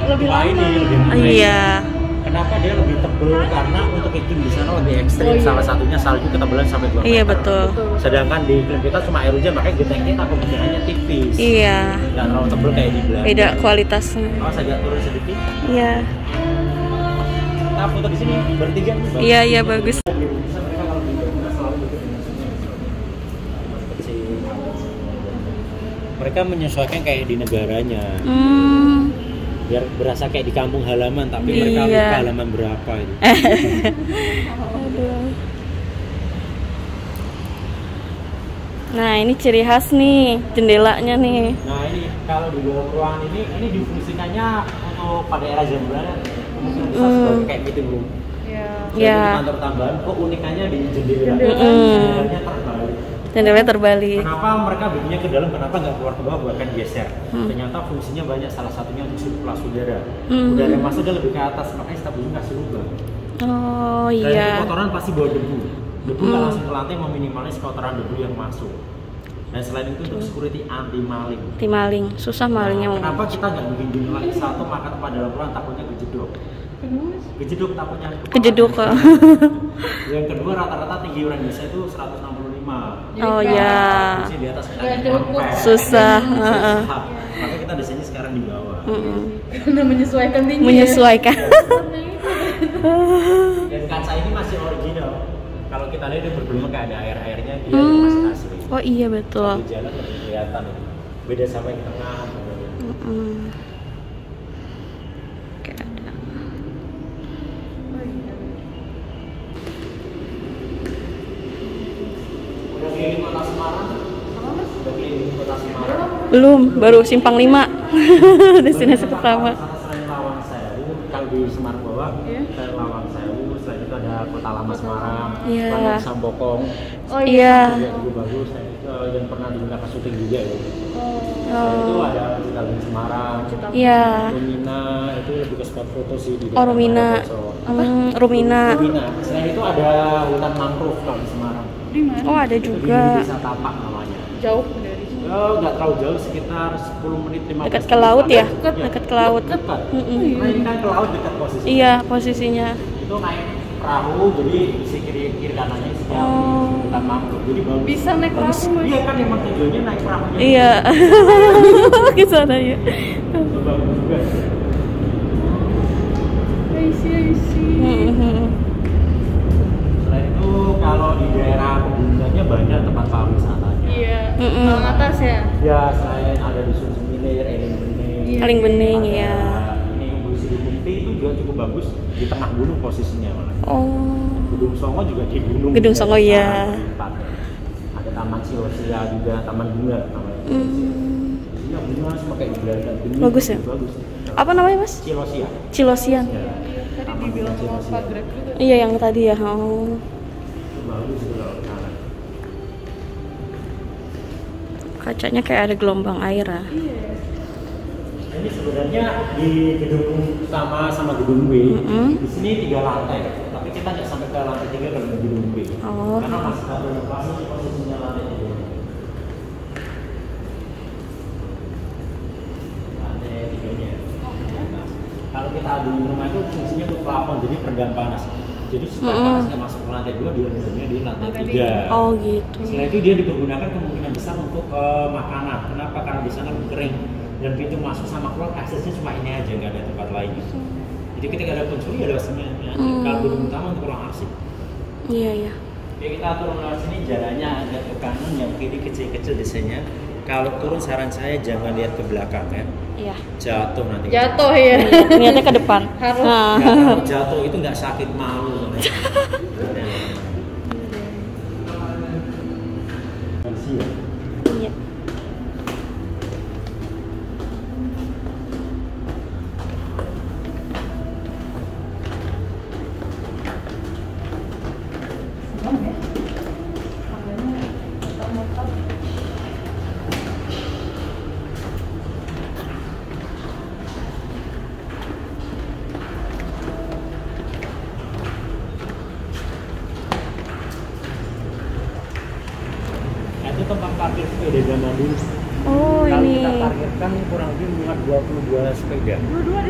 Speaker 2: Lebih lama.
Speaker 4: Ini lebih
Speaker 1: Iya.
Speaker 4: Kenapa dia lebih tebel? Karena untuk iklim di sana lebih ekstrim. Salah satunya salju ketebalan sampai 2 meter.
Speaker 1: Iya betul.
Speaker 4: Sedangkan di iklim kita cuma air hujan, makanya geteng kita kemungkinannya tipis.
Speaker 1: Iya.
Speaker 4: Nggak terlalu tebel kayak di Belanda.
Speaker 1: Beda kualitasnya.
Speaker 4: Awas agak turun sedikit.
Speaker 1: Iya.
Speaker 4: Kita foto di sini bertiga.
Speaker 1: Iya bagus.
Speaker 4: Mereka menyesuaikan kayak di negaranya. Biar berasa kayak di kampung halaman, tapi mereka lupa halaman berapa itu.
Speaker 1: Aduh. Nah ini ciri khas nih jendelanya nih.
Speaker 4: Nah ini kalau di dalam ruangan ini difungsikannya untuk pada era zaman belanda, mungkin bisa sebagai kayak meeting room.
Speaker 1: Iya.
Speaker 4: Kantor tambahan, unikannya di jendela. Jendelanya terbalik.
Speaker 1: Jendelanya terbalik.
Speaker 4: Kenapa mereka bikinnya ke dalam? Kenapa nggak keluar ke bawah? Bukan geser. Ternyata fungsinya banyak. Salah satunya untuk sirkulasi udara. Udara yang masuk dia lebih ke atas, makanya stabilitasnya kasih lubang.
Speaker 1: Oh
Speaker 4: Dan
Speaker 1: iya.
Speaker 4: itu kotoran pasti bawa debu. Debu nggak langsung ke lantai, meminimalis kotoran debu yang masuk. Dan selain itu untuk security anti maling.
Speaker 1: Anti maling, susah malingnya.
Speaker 4: Kenapa kita nggak bikin jendela satu maka pada dalam ruang takutnya kejedok? Kejedok takutnya.
Speaker 1: Kejeduk.
Speaker 4: Yang kedua rata-rata tinggi orang Indonesia itu 165.
Speaker 1: Oh ya.
Speaker 4: Di atas
Speaker 1: Susah.
Speaker 4: Maka kita desainnya sekarang di bawah.
Speaker 2: Karena menyesuaikan tinggi.
Speaker 1: Menyesuaikan.
Speaker 4: Dan kaca ini masih original. Kalau kita lihat dia berbelum kayak ada air-airnya, dia masih asli.
Speaker 1: Oh iya betul.
Speaker 4: Di jalan lebih kelihatan. Beda sama yang tengah.
Speaker 1: Kayak ada.
Speaker 4: Udah keliling kota Semarang? Udah keliling kota Semarang?
Speaker 1: Belum, baru Simpang 5. Destinasi pertama.
Speaker 4: Selain Lawang Sewu, kalau di Semarang bawah, selain Lawang Sewu, selain itu ada Kota Lama Semarang,
Speaker 1: Iya.
Speaker 4: Banyak Sambokong.
Speaker 1: Oh iya.
Speaker 4: Juga bagus, yang pernah digunakan syuting juga ya. Selain
Speaker 1: Oh.
Speaker 4: itu ada Citarum Semarang,
Speaker 1: Iya.
Speaker 4: Rumina, itu lebih ke spot foto sih di
Speaker 1: Oh Rumina. Rumina.
Speaker 4: Rumina. Selain itu ada hutan mangrove kalau di Semarang.
Speaker 2: Di mana?
Speaker 1: Oh ada
Speaker 4: Di
Speaker 1: juga.
Speaker 4: Desa Tapak namanya.
Speaker 2: Jauh dari sini.
Speaker 4: Oh, nggak terlalu jauh, sekitar 10 menit 15
Speaker 1: Dekat
Speaker 4: menit.
Speaker 1: ke laut ya?
Speaker 4: Dekat.
Speaker 1: Dekat ke laut.
Speaker 4: Dekat.
Speaker 1: Mm-mm.
Speaker 4: Nah, ini kan ke laut dekat posisi.
Speaker 1: Iya posisinya.
Speaker 4: Itu naik perahu, jadi di kiri kanannya isinya
Speaker 1: Oh.
Speaker 4: hutan mangrove. Jadi bagus.
Speaker 2: Bisa naik perahu, Mas.
Speaker 4: Iya kan emang tujuannya naik perahunya.
Speaker 1: Iya. Ke sana ya.
Speaker 4: Itu bagus juga.
Speaker 2: I see.
Speaker 1: Mm-mm.
Speaker 4: Selain itu kalau di daerah pegunungannya banyak tempat pariwisatanya.
Speaker 2: Iya.
Speaker 1: Mm-mm.
Speaker 2: Malang atas ya.
Speaker 4: Ya selain ada Dusun Semilir, Eling Bening.
Speaker 2: Iya.
Speaker 1: Paling bening
Speaker 4: ada
Speaker 1: ya.
Speaker 4: Ini Busi Bukti itu juga cukup bagus di tengah gunung posisinya malah.
Speaker 1: Oh.
Speaker 4: Gedung Songo juga di gunung.
Speaker 1: Gedung Songo, iya.
Speaker 4: Ada Taman Silosia juga, Taman Bunga namanya. Iya, bunga semua kayak di Belanda. Bening,
Speaker 1: Bagus ya?
Speaker 4: Bagus.
Speaker 1: Apa namanya mas?
Speaker 4: Silosia.
Speaker 1: Cilosian.
Speaker 4: Ya.
Speaker 2: Tadi
Speaker 4: Taman
Speaker 2: dibilang sama
Speaker 4: Silosia.
Speaker 2: Pak Greg juga.
Speaker 1: Iya yang tadi ya. Oh.
Speaker 4: Itu bagus itu kalau ke sana.
Speaker 1: Kacanya kayak ada gelombang air ah.
Speaker 4: Ini sebenarnya di gedung utama sama gedung B. Di sini 3 lantai, tapi kita nggak sampai ke lantai 3 kalau di gedung B.
Speaker 1: Oh.
Speaker 4: Karena masih satu lokasi posisinya lantai 3. Lantai 3-nya. Nah, kalau kita di rumah itu fungsinya untuk plafon, jadi peredam panas. Jadi supaya panasnya masuk ke lantai 2, dia redamnya di lantai 3.
Speaker 1: Oh gitu.
Speaker 4: Setelah itu dia dipergunakan kemungkinan besar untuk makanan. Kenapa? Karena di sana lebih kering dan pintu masuk sama keluar aksesnya cuma ini aja, nggak ada tempat lain. Jadi ketika ada pencuri ada semuanya. Kalau gedung utama untuk ruang arsip.
Speaker 1: Iya iya.
Speaker 4: Oke, kita turun lewat sini, jalannya agak ke kanan, yang kiri kecil-kecil desainnya. Kalau turun saran saya jangan lihat ke belakang ya.
Speaker 1: Iya.
Speaker 4: Jatuh nanti.
Speaker 2: Jatuh ya.
Speaker 1: Niatnya ke depan.
Speaker 2: Harus.
Speaker 1: Nah.
Speaker 4: Kalau jatuh itu nggak sakit, malu.
Speaker 1: Iya.
Speaker 4: Nah, itu tempat parkir sepeda zaman dulu.
Speaker 1: Oh
Speaker 4: Kalau
Speaker 1: ini.
Speaker 4: kita parkirkan kurang lebih muat 22 sepeda.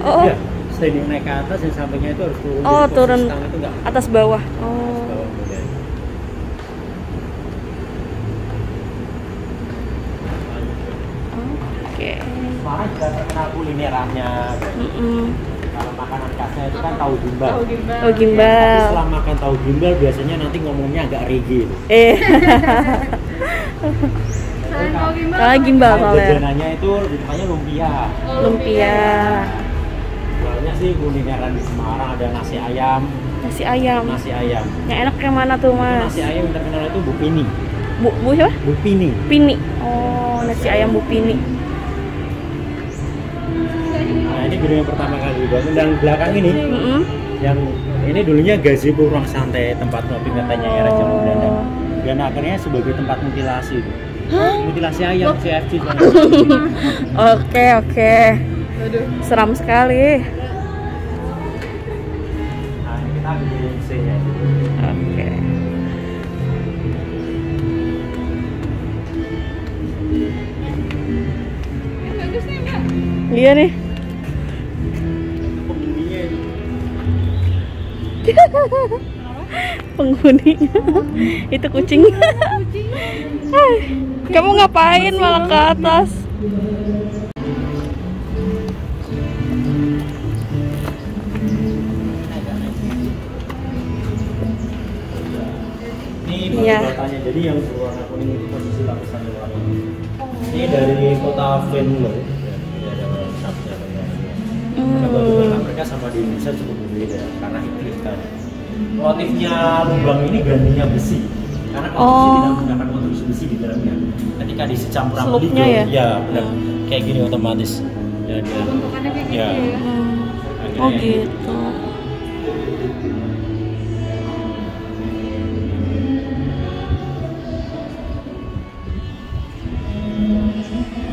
Speaker 1: Oh.
Speaker 4: Ya, standing naik ke atas dan sampingnya itu harus turun.
Speaker 1: Oh
Speaker 4: Jadi
Speaker 1: turun
Speaker 4: posisi stang itu nggak
Speaker 1: atas bawah.
Speaker 4: atas
Speaker 1: Oh.
Speaker 4: bawah beda.
Speaker 1: Oke.
Speaker 4: Semarang juga terkenal kulinerannya. Kalau makanan khasnya itu kan tahu gimbal.
Speaker 2: Tahu gimbal.
Speaker 1: Oh
Speaker 4: Tapi
Speaker 1: gimbal.
Speaker 4: setelah makan tahu gimbal biasanya nanti ngomongnya agak rigid.
Speaker 2: Selain tahu gimbal.
Speaker 1: Kalau gimbal
Speaker 4: Nah,
Speaker 1: soalnya.
Speaker 4: jajanannya itu lebih tepatnya lumpia.
Speaker 1: Lumpia.
Speaker 4: Banyak sih kulineran di Semarang, ada nasi ayam.
Speaker 1: Nasi ayam.
Speaker 4: Nasi ayam.
Speaker 1: Yang enak yang mana tuh mas?
Speaker 4: Nasi ayam yang terkenal itu Bu Pini.
Speaker 1: Bu siapa?
Speaker 4: Bu Pini.
Speaker 1: Pini. Oh nasi ayam Bu Pini.
Speaker 4: Nah ini gedung yang pertama kali dibangun dan belakang ini
Speaker 1: Mm-mm.
Speaker 4: yang ini dulunya gazebo ruang santai tempat ngopi katanya era zaman Belanda. Dan akhirnya sebagai tempat mutilasi. Mutilasi ayam CFC.
Speaker 1: Oke oke. Seram sekali.
Speaker 4: Nah ini kita gedung C-nya.
Speaker 1: Oke.
Speaker 2: Bagus nih Mbak.
Speaker 1: Iya nih.
Speaker 4: Penghuninya itu.
Speaker 1: Penghuninya. Itu kucing. Hai, kamu ngapain malah ke atas?
Speaker 4: Ini
Speaker 1: Iya.
Speaker 4: batanya. Jadi yang berwarna kuning itu posisi lapisan luar. Ini dari kota Venlo. Ya, ada sapnya Karena batu mereka sama di Indonesia cukup berbeda karena iklim kan. Motifnya lubang ini gantinya besi. Karena konstruksi tidak menggunakan konstruksi besi di dalamnya. Ketika diisi campuran
Speaker 1: Selupnya ya?
Speaker 4: ya benar. Kayak gini otomatis. Ya,
Speaker 2: Bentukannya kayak gitu
Speaker 4: ya.
Speaker 2: ya.
Speaker 1: Oh gitu.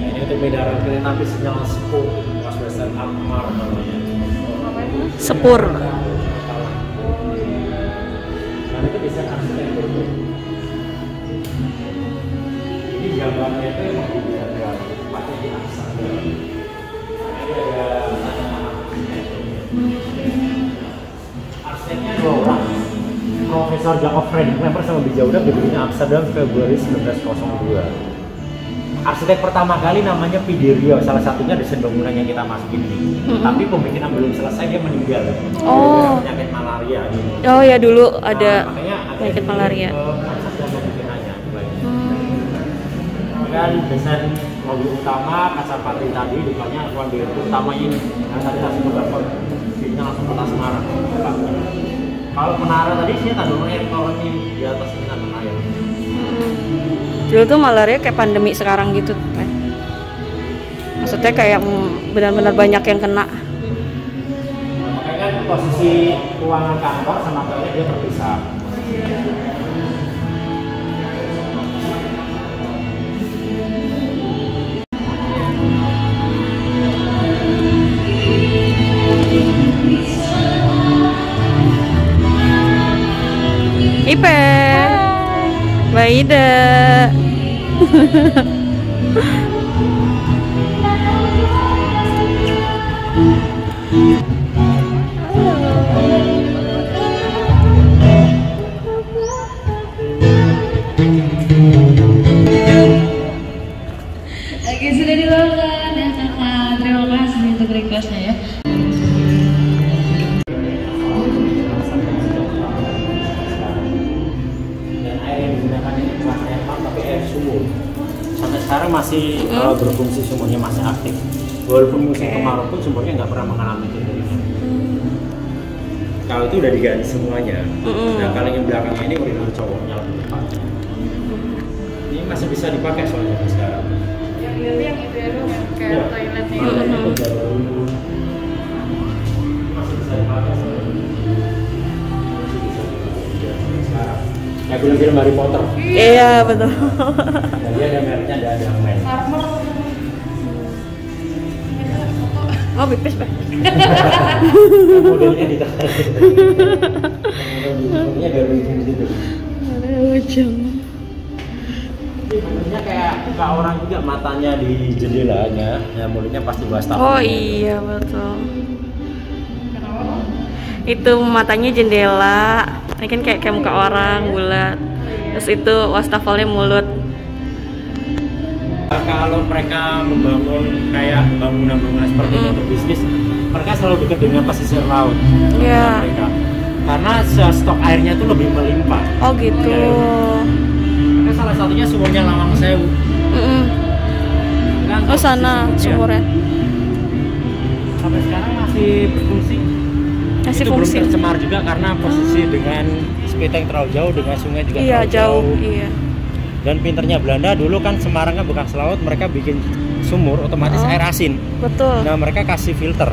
Speaker 4: Ini untuk edaran kereta api sinyal sepur Mas Western Akmar namanya.
Speaker 1: Sepur.
Speaker 4: Karena itu desain arsitektur tuh. Ini gambarnya itu emang dijaga, tempatnya di Aksada. Ini ada arsiteknya 2 orang. Profesor Jacob Fredrik Lemper sama Bijauda berdirinya Amsterdam Februari 1902. Arsitek pertama kali namanya Pidirio, salah satunya desain bangunan yang kita masukin ini. Tapi pembikinan belum selesai dia meninggal.
Speaker 1: Oh.
Speaker 4: Penyakit malaria gitu.
Speaker 1: Oh ya dulu ada
Speaker 4: Makanya
Speaker 1: penyakit malaria.
Speaker 4: Kansas dan pembikinannya. Dan desain mobil utama kaca patri tadi, depannya ruang direktur utamanya ini. Nah tadi langsung ke balkon, sininya langsung kota Semarang. Kalau menara tadi sini tandung air, kalau ini di atas ini tandung air.
Speaker 1: Dulu tuh malaria kayak pandemi sekarang gitu kan. Maksudnya kayak benar-benar banyak yang kena.
Speaker 4: Makanya kan posisi ruangan kantor sama toilet dia terpisah.
Speaker 1: Ipe, Mbak Ida.
Speaker 5: Oke, sudah dibawakan ya kakak. Terima kasih untuk requestnya ya.
Speaker 4: Dan air yang digunakan ini bukan air pump tapi air sumur. Sampai sekarang masih berfungsi, sumurnya masih aktif. Walaupun musim kemarau pun sumurnya nggak pernah mengalami kekeringan. Kalau itu udah diganti semuanya. Nah kalau yang belakangnya ini urinal cowoknya lebih tepatnya. Ini masih bisa dipakai soalnya sampai sekarang.
Speaker 2: Yang itu ya dong, yang kayak toiletnya itu.
Speaker 4: Toiletnya itu baru masih bisa dipakai soalnya. Masih bisa dipakai sampai sekarang. Kayak film-film Harry Potter.
Speaker 1: Iya betul.
Speaker 4: Dan dia ada mereknya, ada men.
Speaker 2: Farmer.
Speaker 1: Oh pipis pak.
Speaker 4: Modelnya ditarik. Modelnya dari situ.
Speaker 1: Jangan.
Speaker 4: Mulutnya kayak muka orang juga, matanya di jendelanya, ya mulutnya pasti wastafel.
Speaker 1: Oh iya betul. Itu matanya jendela. Ini kan kayak muka orang bulat. Terus itu wastafelnya mulut.
Speaker 4: Kalau mereka membangun kayak bangunan-bangunan seperti ini untuk bisnis, mereka selalu dekat dengan pesisir laut.
Speaker 1: Iya.
Speaker 4: Mereka. Karena stok airnya itu lebih melimpah.
Speaker 1: Oh gitu.
Speaker 4: Mereka salah satunya sumurnya Lawang Sewu. Kan
Speaker 1: Oh sana
Speaker 4: posisi
Speaker 1: sumurnya.
Speaker 4: sampai sekarang masih berfungsi.
Speaker 1: Masih
Speaker 4: Itu
Speaker 1: fungsi.
Speaker 4: belum tercemar juga karena posisi dengan Spiteng terlalu jauh, dengan sungai juga
Speaker 1: Iya
Speaker 4: terlalu
Speaker 1: jauh. Iya.
Speaker 4: Dan pinternya Belanda dulu kan Semarang kan bekas laut, mereka bikin sumur otomatis air asin.
Speaker 1: Betul.
Speaker 4: Nah mereka kasih filter,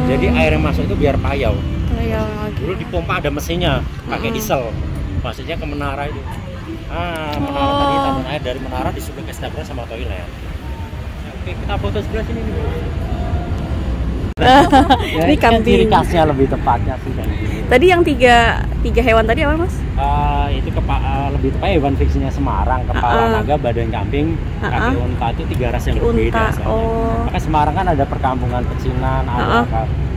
Speaker 4: jadi air yang masuk itu biar payau.
Speaker 1: Iya lagi.
Speaker 4: Dulu dipompa ada mesinnya, pakai diesel, maksudnya ke menara itu. Menara tadi tandon air dari menara disuplai ke stepler sama toilet. Oke, kita foto sebelah sini nih.
Speaker 1: Ini kambing.
Speaker 4: Ciri khasnya lebih tepatnya sih kayak gini.
Speaker 1: Tadi yang tiga hewan tadi apa mas?
Speaker 4: Itu lebih tepatnya hewan fiksinya Semarang, kepala naga, badan kambing, kaki unta, itu 3 ras yang berbeda.
Speaker 1: Unta. Oh.
Speaker 4: Maka Semarang kan ada perkampungan pecinan, ada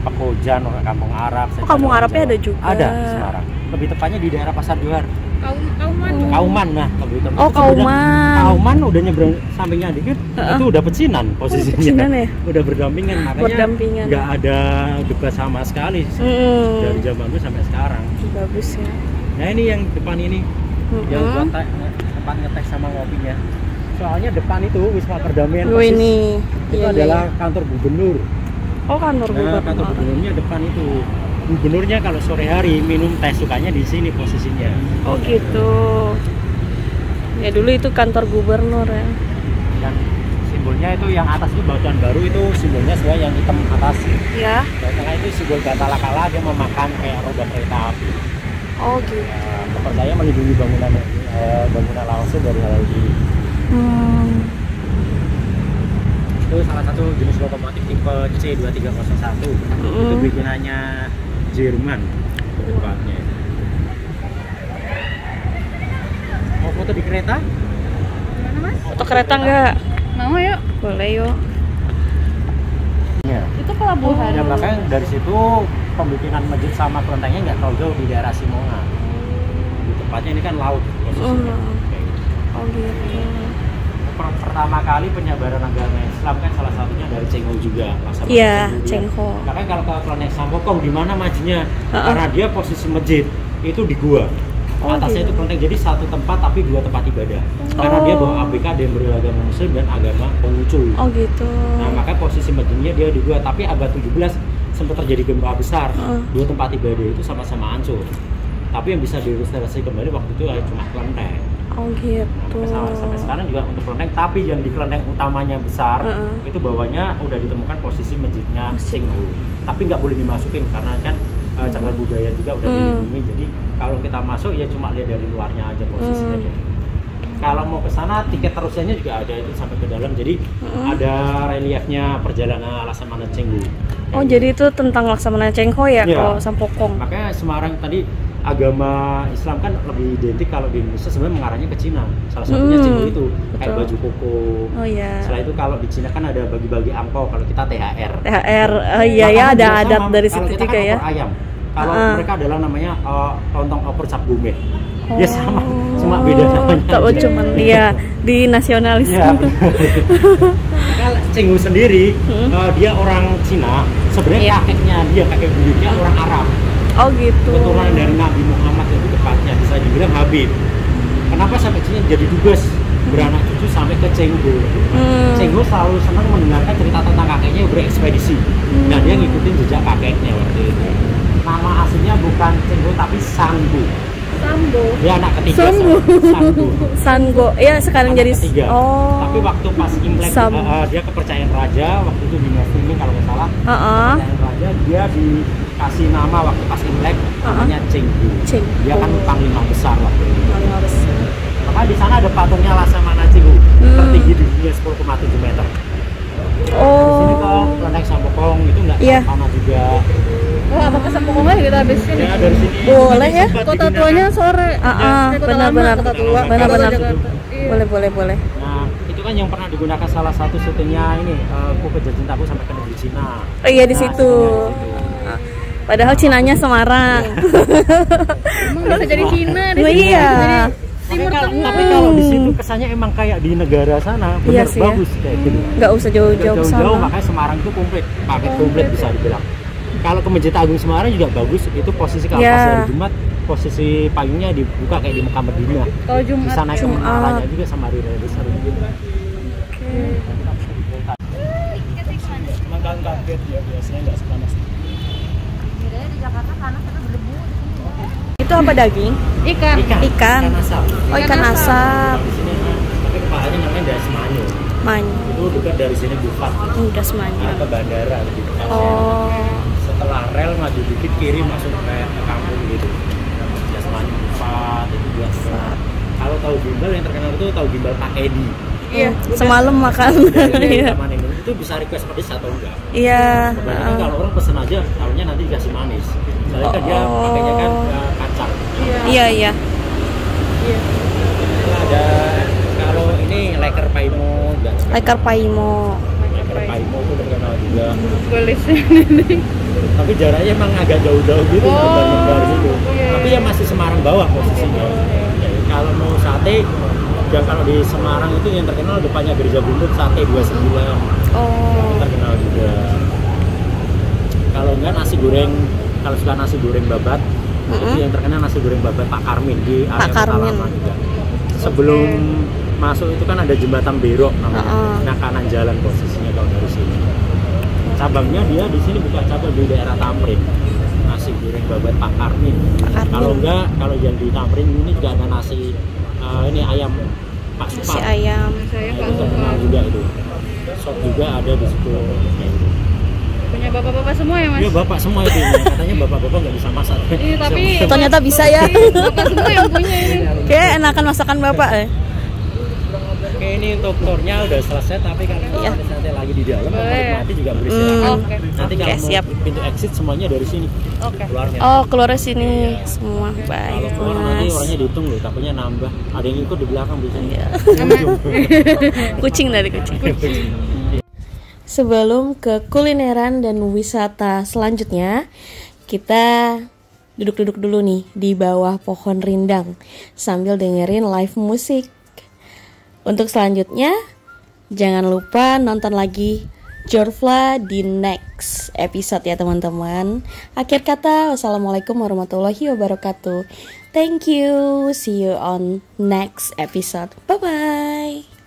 Speaker 4: Pekojan, kampung Arab.
Speaker 1: Oh, kampung Arabnya ada juga.
Speaker 4: Ada di Semarang. Lebih tepatnya di daerah Pasar Johar.
Speaker 2: Kauman.
Speaker 4: Kauman, nah lebih tepatnya.
Speaker 1: Oh Kauman.
Speaker 4: Kauman udah nyebrang sampingnya dikit, itu udah pecinan posisinya.
Speaker 1: Pecinan ya?
Speaker 4: Udah berdampingan, makanya
Speaker 1: Berdampingan.
Speaker 4: nggak ada debat sama sekali dari zaman dulu sampai sekarang.
Speaker 1: Bagus ya.
Speaker 4: Nah ini yang depan ini yang buat tempat ngetek sama ngopinya. Soalnya depan itu Wisma Perdamaian
Speaker 1: Persis, ini
Speaker 4: itu adalah kantor gubernur.
Speaker 1: Oh, kantor gubernur.
Speaker 4: Kantor gubernurnya depan itu. Gubernurnya kalau sore hari minum teh sukanya di sini posisinya.
Speaker 1: Oh gitu. Ya dulu itu kantor gubernur ya.
Speaker 4: Dan simbolnya itu yang atas itu Batuan Baru itu simbolnya sebenarnya yang hitam atas.
Speaker 1: Ya.
Speaker 4: Yang tengah itu simbol Batara Kala, dia memakan kayak roda kereta api.
Speaker 1: Oh gitu.
Speaker 4: Percaya melindungi bangunan langsung dari hal ini. Itu salah satu jenis lokomotif tipe C2301. Itu bikinannya Jerman tepatnya. Mau foto di kereta?
Speaker 2: Gimana Mas?
Speaker 1: Foto kereta nggak?
Speaker 2: Mau yuk.
Speaker 1: Boleh yuk.
Speaker 4: Ya.
Speaker 2: Itu pelabuhan.
Speaker 4: Ya makanya dari situ pembikinan masjid sama kelentengnya nggak terlalu jauh di daerah Simonga. Di tempatnya ini kan laut.
Speaker 1: Oh gitu.
Speaker 4: Pertama kali penyebaran agama Islam kan salah satunya dari Cengho juga.
Speaker 1: Iya, Cengho.
Speaker 4: Makanya kalau ke Kelenteng Sampokong di mana masjidnya? Karena dia posisi masjid itu di gua. Atasnya itu kelenteng, jadi satu tempat tapi dua tempat ibadah. Karena dia bawa ABK ada yang beragama Muslim dan agama Konghucu.
Speaker 1: Oh gitu.
Speaker 4: Nah makanya posisi masjidnya dia di gua. Tapi abad 17 sempat terjadi gempa besar. Dua tempat ibadah itu sama-sama hancur. Tapi yang bisa direstorasi kembali waktu itu cuma kelenteng.
Speaker 1: Oh gitu.
Speaker 4: Nah, sampai sekarang juga untuk kelenteng, tapi yang di kelenteng utamanya besar itu bawahnya udah ditemukan posisi masjidnya Cengho. Tapi nggak boleh dimasukin karena kan cagar budaya juga udah dilindungi. Jadi kalau kita masuk ya cuma lihat dari luarnya aja posisinya. Kalau mau ke sana tiket terusnya juga ada itu sampai ke dalam. Jadi ada reliefnya perjalanan Laksamana Cengho.
Speaker 1: Oh jadi itu tentang Laksamana Cengho ya, kalau Sampokong.
Speaker 4: Makanya Semarang tadi agama Islam kan lebih identik kalau di Indonesia sebenarnya mengarahnya ke Cina. Salah satunya Cengho itu kayak baju koko. Oh iya. Setelah itu kalau di Cina kan ada bagi-bagi angpau, kalau kita THR.
Speaker 1: THR, iya ya ada adat dari situ juga
Speaker 4: kan
Speaker 1: ya.
Speaker 4: Ayam. Kalau mereka adalah namanya lontong opor cap gomeh. Ya sama, cuma beda namanya.
Speaker 1: Tak cuman dia di nasionalis.
Speaker 4: Ya, kalau Cengho sendiri dia orang Cina, sebenarnya kakek buyutnya orang Arab.
Speaker 1: Oh gitu.
Speaker 4: Keturunan dari Nabi Muhammad itu tepatnya bisa dibilang Habib. Kenapa sampai sini jadi dubes beranak cucu sampai ke Cengho? Cengho selalu senang mendengarkan cerita tentang kakeknya yang berekspedisi. Nah dia ngikutin jejak kakeknya waktu itu. Nama aslinya bukan Cengho tapi Sango. Dia anak ketiga.
Speaker 1: Sango. Ya sekarang
Speaker 4: anak
Speaker 1: jadi
Speaker 4: ketiga.
Speaker 1: Oh.
Speaker 4: Tapi waktu pas Imlek dia kepercayaan raja waktu itu dinasti ini kalau nggak salah. Kepercayaan raja dia dikasih nama waktu pas Imlek namanya Cengho. Dia kan panglima besar waktu itu. Maka di sana ada patungnya Laksamana Cengho tertinggi di dunia 10,7 meter.
Speaker 1: Oh.
Speaker 4: Di sini kok Kelenteng Sampokong itu nggak sama juga.
Speaker 2: Oh, apa ke Sampokong lagi kita habis ini?
Speaker 4: Ya dari sini.
Speaker 1: Boleh ya.
Speaker 2: Kota tuanya sore.
Speaker 1: Benar-benar.
Speaker 2: Kota tua.
Speaker 1: Benar-benar.
Speaker 2: Iya.
Speaker 1: Boleh.
Speaker 4: Nah, itu kan yang pernah digunakan salah satu syutingnya ini Ku Kejar Cintaku sampai ke negeri Cina.
Speaker 1: Oh iya di situ. Padahal Cinanya Semarang.
Speaker 2: Emang bisa jadi Cina di
Speaker 1: sini. Iya.
Speaker 4: Tapi kalau di situ kesannya emang kayak di negara sana, bener bagus kayak gitu.
Speaker 1: Nggak usah jauh-jauh
Speaker 4: Jauh-jauh, makanya Semarang itu paket komplit bisa dibilang. Kalau ke Masjid Agung Semarang juga bagus, itu posisi kalau pas hari Jumat, posisi payungnya dibuka kayak di Mekah Madinah.
Speaker 2: Kalau Jumat
Speaker 4: bisa naik ke menaranya juga sama hari raya besar juga. Makan kaget ya biasanya nggak sepanas.
Speaker 2: Bedanya di Jakarta panas karena berdebu.
Speaker 1: Itu apa daging? Ikan
Speaker 4: asap.
Speaker 1: Oh ikan asap.
Speaker 4: Di sini, tapi kepalanya namanya Dasmanyu. Itu dekat dari sini Bufat.
Speaker 1: Dasmanyu.
Speaker 4: Ke bandara gitu.
Speaker 1: Oh.
Speaker 4: Setelah rel maju dikit kiri masuk ke kampung gitu. Dasmanyu Bufat itu biasa. Kalau tahu gimbal yang terkenal itu tahu gimbal Pak Edi.
Speaker 1: Iya. Semalam makan.
Speaker 4: Itu bisa request pedes atau enggak?
Speaker 1: Iya.
Speaker 4: Kebanyakan kalau orang pesen aja, tahunya nanti dikasih manis. Soalnya kan dia pakainya kan kacang.
Speaker 1: Iya.
Speaker 4: Ada kalau ini leker paimo enggak?
Speaker 1: Leker paimo
Speaker 4: itu terkenal juga.
Speaker 2: Gelisnya ini.
Speaker 4: Tapi jaraknya emang agak jauh-jauh gitu, nyebar gitu. Tapi ya masih Semarang bawah posisinya. Kalau mau sate, ya kalau di Semarang itu yang terkenal depannya Gereja Buntut sate 29. Itu terkenal juga. Kalau enggak nasi goreng, kalau suka nasi goreng babat, Itu yang terkenal nasi goreng babat Pak Karmin di area Kota Lama juga. Sebelum masuk itu kan ada jembatan Berok namanya. Nah, kanan jalan posisinya kalau dari sini. Cabangnya dia di sini buka cabang di daerah Tamrin. Nasi goreng babat Pak Karmin. Kalau enggak, kalau yang di Tamrin ini juga ada nasi ini ayam Pak Supar.
Speaker 1: Nasi ayam.
Speaker 4: Itu terkenal juga itu. Sop juga ada di situ.
Speaker 2: Punya bapak-bapak semua ya mas?
Speaker 4: Iya bapak semua itu. Katanya bapak-bapak nggak bisa masak.
Speaker 2: Iya tapi
Speaker 1: Ternyata bisa ya.
Speaker 2: bapak semua yang punya ini.
Speaker 1: Kayak enakan masakan bapak ya.
Speaker 4: Oke, ini untuk tournya udah selesai, tapi kalau ada santai lagi di dalam mau menikmati juga boleh silakan.
Speaker 2: Oke.
Speaker 4: Nanti kalau mau
Speaker 1: siap.
Speaker 4: pintu exit semuanya dari sini.
Speaker 2: Oke.
Speaker 4: Keluarnya.
Speaker 1: Oh, keluar sini semua.
Speaker 4: Kalau
Speaker 1: Baik,
Speaker 4: keluar nanti
Speaker 1: Mas.
Speaker 4: orangnya dihitung loh, takutnya nambah. Ada yang ikut di belakang biasanya.
Speaker 1: Kucing dari kucing. Sebelum ke kulineran dan wisata selanjutnya, kita duduk-duduk dulu nih di bawah pohon rindang sambil dengerin live musik. Untuk selanjutnya, jangan lupa nonton lagi Jorvla di next episode ya teman-teman. Akhir kata, wassalamualaikum warahmatullahi wabarakatuh. Thank you, see you on next episode. Bye-bye.